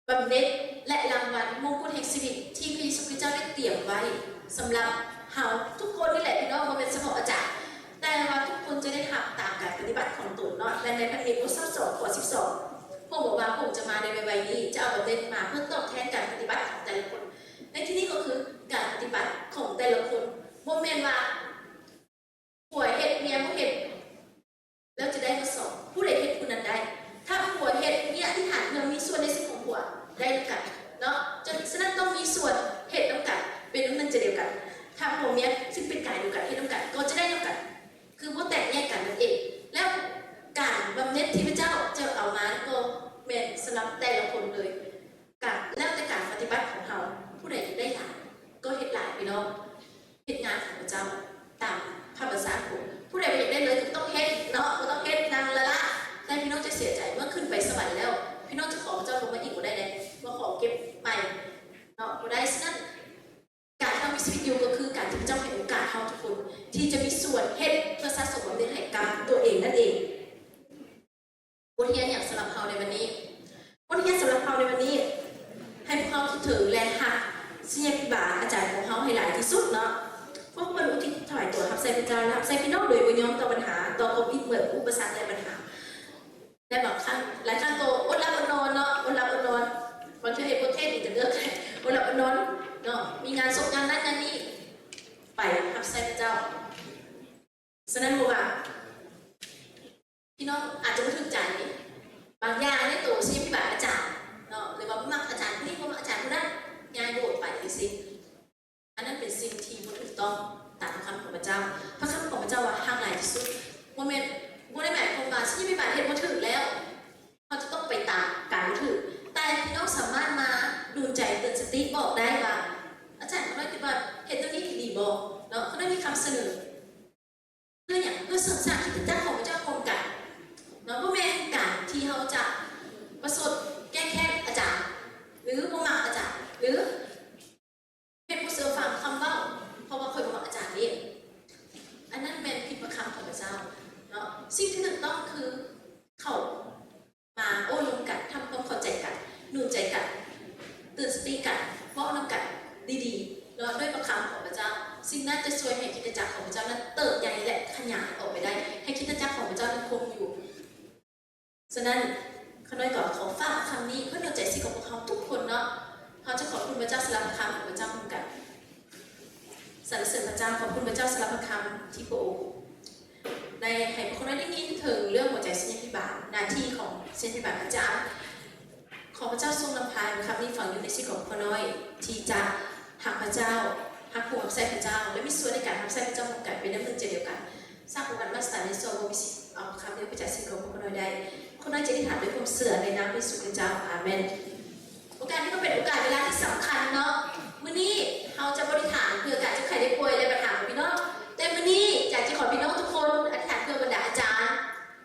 Speaker 1: บำเหน็จและรางวัลมงกุฎแห่งชีวิตที่พระเยซูคริสต์เจ้าได้เตรียมไว้สำหรับเขาทุกคนนี่แหละพี่น้องมาเป็นเฉพาะอาจารย์แต่ว่าทุกคนจะได้ทำตามการปฏิบัติของตนเนาะและในพระเยซูคริสต์2 ข้อ 12พระบอกว่าผมจะมาในวัยนี้จะเอาบำเหน็จมาเพื่อตอบแทนการปฏิบัติของแต่ละคนในที่นี้ก็คือการปฏิบัติของแต่ละคนโมเมนต์ว่าผัวเห็ดเมียผู้เห็ดแล้วจะได้มาสอบผู้ใดเห็ดผู้นั้นได้ถ้าผัวเห็ดเมียอธิษฐานเพื่อมีส่วนในสิ่งของผัวได้ด้วยกันเนาะฉะนั้นต้องมีส่วนเห็ดน้ำกันเป็นน้ำหนึ่งใจเดียวกันถ้าผัวเมียซึ่งเป็นกายเดียวกันเห็ดน้ำกันก็จะได้น้ำกันคือว่าแตกแยกกันนั่นเองแล้วการบำเหน็จที่พระเจ้าจะเอามาก็เป็นสำหรับแต่ละคนเลยการแล้วแต่การปฏิบัติของเขาผู้ใดได้หลายก็เห็ดหลายพี่น้องเห็ดงานของพระเจ้าตามพระประสาทผมผู้ใดไม่อยากได้เลยต้องเฮ็ดเนาะต้องเฮ็ดนางละแต่พี่น้องจะเสียใจเมื่อขึ้นไปสวรรค์แล้วพี่น้องจะขอพระเจ้าลงมาอีกก็ได้เลยว่าขอเก็บไปเนาะก็ได้ฉะนั้นการที่เรามีชีวิตอยู่ก็คือการที่พระเจ้าให้โอกาสเราทุกคนที่จะมีส่วนเฮ็ดเพื่อสะสมบำเหน็จให้กับตัวเองนั่นเองบทเรียนอย่างสำหรับเราในวันนี้บทเรียนสำหรับเราในวันนี้ให้พวกเราคิดถึงและหักเสียบิบาอาจารย์ของเราให้หลายที่สุดเนาะพวกมันอุทิศถวายตัวรับใช้พระเจ้ารับใช้พี่น้องโดยวิญญาณต่อปัญหาต่อความผิดเหมือนอุปสรรคและปัญหาได้บางครั้งหลายครั้งตัวอดหลับอดนอนเนาะอดหลับอดนอนบางทีเห็นประเทศอีกจะเลือกอดหลับอดนอนเนาะมีงานศพงานนั้นงานนี้ไปรับใช้พระเจ้าฉะนั้นบอกว่าพี่น้องอาจจะไม่ถึงใจบางอย่างในตัวชีวิตแบบอาจารย์เนาะหรือว่ามักอาจารย์นี่ว่าอาจารย์คนนั้นงานโดดไปสิอันนั้นเป็นสิ่งที่ไม่ถูกต้องตามคำของพระเจ้าพระคำของพระเจ้าว่าห่างไกลที่สุดโมเมนต์โมได้หมายความว่าที่ไม่บาดเห็นว่าถึงแล้วเขาจะต้องไปตามการถึงแต่พี่น้องสามารถมาดูใจเตือนสติบอกได้ว่าอาจารย์เขาได้คิดว่าเห็นตรงนี้ดีบอกเนาะเขาได้มีคำเสนอเพื่ออย่างเพื่อเสริมสร้างกิจจักรของพระเจ้าคงกันเนาะโมเมนต์การที่เขาจะประสบแก้แค้นอาจารย์หรือโมมาอาจารย์หรือเป็นผู้เสื่อฟังคำเล่าเพราะว่าเคยบอกอาจารย์นี่อันนั้นเป็นผิดประคำของพระเจ้าเนาะสิ่งที่ถูกต้องคือเขามาโอ้ลงกันทำความเข้าใจกันหนุนใจกันตื่นสติกันเพราะนำกันดีๆแล้วด้วยประคำของพระ สิ่งนั้นจะช่วยให้คริสตจักรของพระเจ้านั้นเติบใหญ่และขยายออกไปได้ให้คริสตจักรของพระเจ้านั้นคงอยู่ฉะนั้นข้าน้อยก็ขอฝากคำนี้เพื่อดลใจสิของพวกเขาทุกคนเนาะเขาจะขอบคุณพระเจ้าสำหรับคำของพระเจ้าเหมือนกันสรรเสริญพระเจ้าขอบคุณพระเจ้าสำหรับคำที่พระองค์ในให้คนได้ยินถึงเรื่องหัวใจศิษยาภิบาลหน้าที่ของศิษยาภิบาลพระเจ้าขอพระเจ้าทรงนำพาคำนี้ฝังอยู่ในชีวิตของคนน้อยที่จะหักพระเจ้าหักผู้รับใช้พระเจ้าและมีส่วนในการรับใช้พระเจ้าเหมือนกันเป็นน้ำหนึ่งใจเดียวกันสร้างองค์การมาสเตอร์ในโซโลมิสิเอาคำนี้ไปจากชีวิตของคนน้อยได้คนน้อยจะได้ถามด้วยความเสื่อในน้ำพระสุพระเจ้าอาเมนโอกาสนี้ก็เป็นโอกาสเวลาที่สำคัญเนาะมื้อนี้เราจะบริหารเพื่อการจะใครได้ป่วยได้ปัญหาของพี่น้องแต่มื้อนี้อยากจะขอพี่น้องทุกคนอธิษฐานเพื่อบรรดาอาจารย์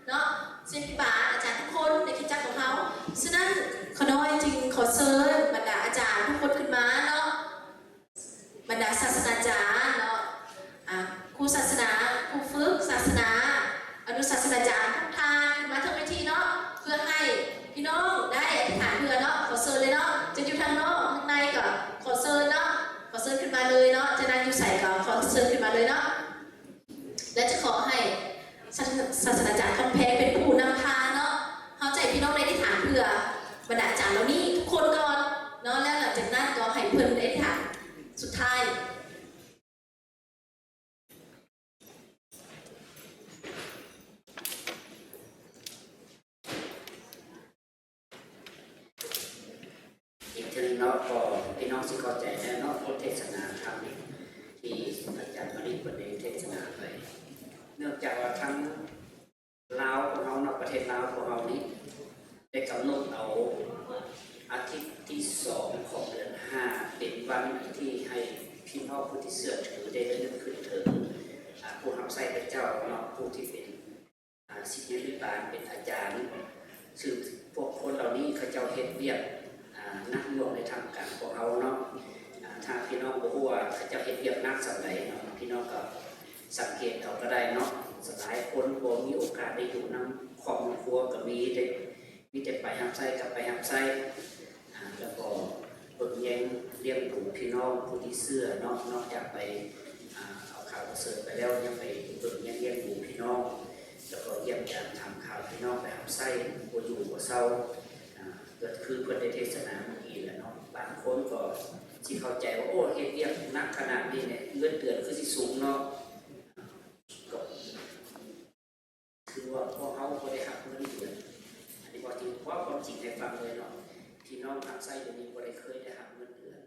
Speaker 1: เนาะศิษยาภิบาลอาจารย์ทุกคนในคริสตจักรของเขาฉะนั้นขอน้อยจึงขอเชิญบรรดาอาจารย์ทุกคนขึ้นมาเนาะบรรดาศาสนาจารย์เนาะครูศาสนาครูฝึกศาสนาอนุศาสนาจารย์ทุกท่านขึ้นมาทั้งเวทีเนาะเพื่อให้พี่น้องได้อธิษฐานเพื่อเนาะขอเชิญเลยเนาะจะอยู่ทางนอกข้างในก็ขอเชิญเนาะขอเชิญขึ้นมาเลยเนาะจะนั่งอยู่ใส่ก็ขอเชิญขึ้นมาเลยเนาะและจะขอให้ศาสนาจารย์คำแพงเป็นผู้นำพาเนาะเข้าใจพี่น้องในอธิษฐานเพื่อบรรดาอาจารย์เหล่านี้ทุกคนก่อนเนาะแล้วหลังจากนั้นก็ให้เพิ่นได้อธิษฐานสุดท้าย
Speaker 2: เนาะก็พี่น้องสิเข้าใจแล้วเนาะบทเทศนาธรรมที่อาจารย์มารีเปิดเทศนาไปเนื่องจากว่าทั้งลาวของเราเนาะประเทศลาวของเรานี้ได้กำหนดเอาอาทิตย์ที่2ของเดือน5เป็นวันที่ให้พี่น้องผู้ที่เชื่อถือได้ระลึกขึ้นถึงผู้รับใช้พระเจ้าเนาะผู้ที่เป็นศิษยาภิบาลเป็นอาจารย์ซึ่งพวกคนเหล่านี้เขาเจ้าเฮ็ดเวียกนักหน่วงในทางการของเขาเนาะถ้าพี่น้องบอกว่าเขาจะเห็นเรียบนักสักไหนเนาะพี่น้องก็สังเกตเอาก็ได้เนาะสลายคนบ่มีโอกาสได้อยู่น้ำครอบครัวก็มีแต่ไปหับไส้กับไปหับไส้แล้วก็เปิดแยงเลี้ยงดูพี่น้องผู้ที่เชื่อเนาะนอกจากไปเอาข่าวประเสริฐไปแล้วยังไปเปิดแยงเลี้ยงดูพี่น้องแล้วก็เยี่ยมยามทำข่าวพี่น้องไปหับไส้บ่อยู่บ่เศร้าเกิดคือเพื่อนในเทศนาเมื่อกี้แหละเนาะบางคนก็ที่เข้าใจว่าโอ้เฮ็ดเรียกนักขนาดนี้เนี่ยเงินเดือนคือสิสูงเนาะก็คือว่าพวกเขาบ่ได้หักเงินเดือนอันนี้ว่าจริงเพราะความจริงให้ฟังเลยเนาะพี่น้องทางไส้เดี๋ยวนี้บ่ได้เคยได้หักเงินเดือน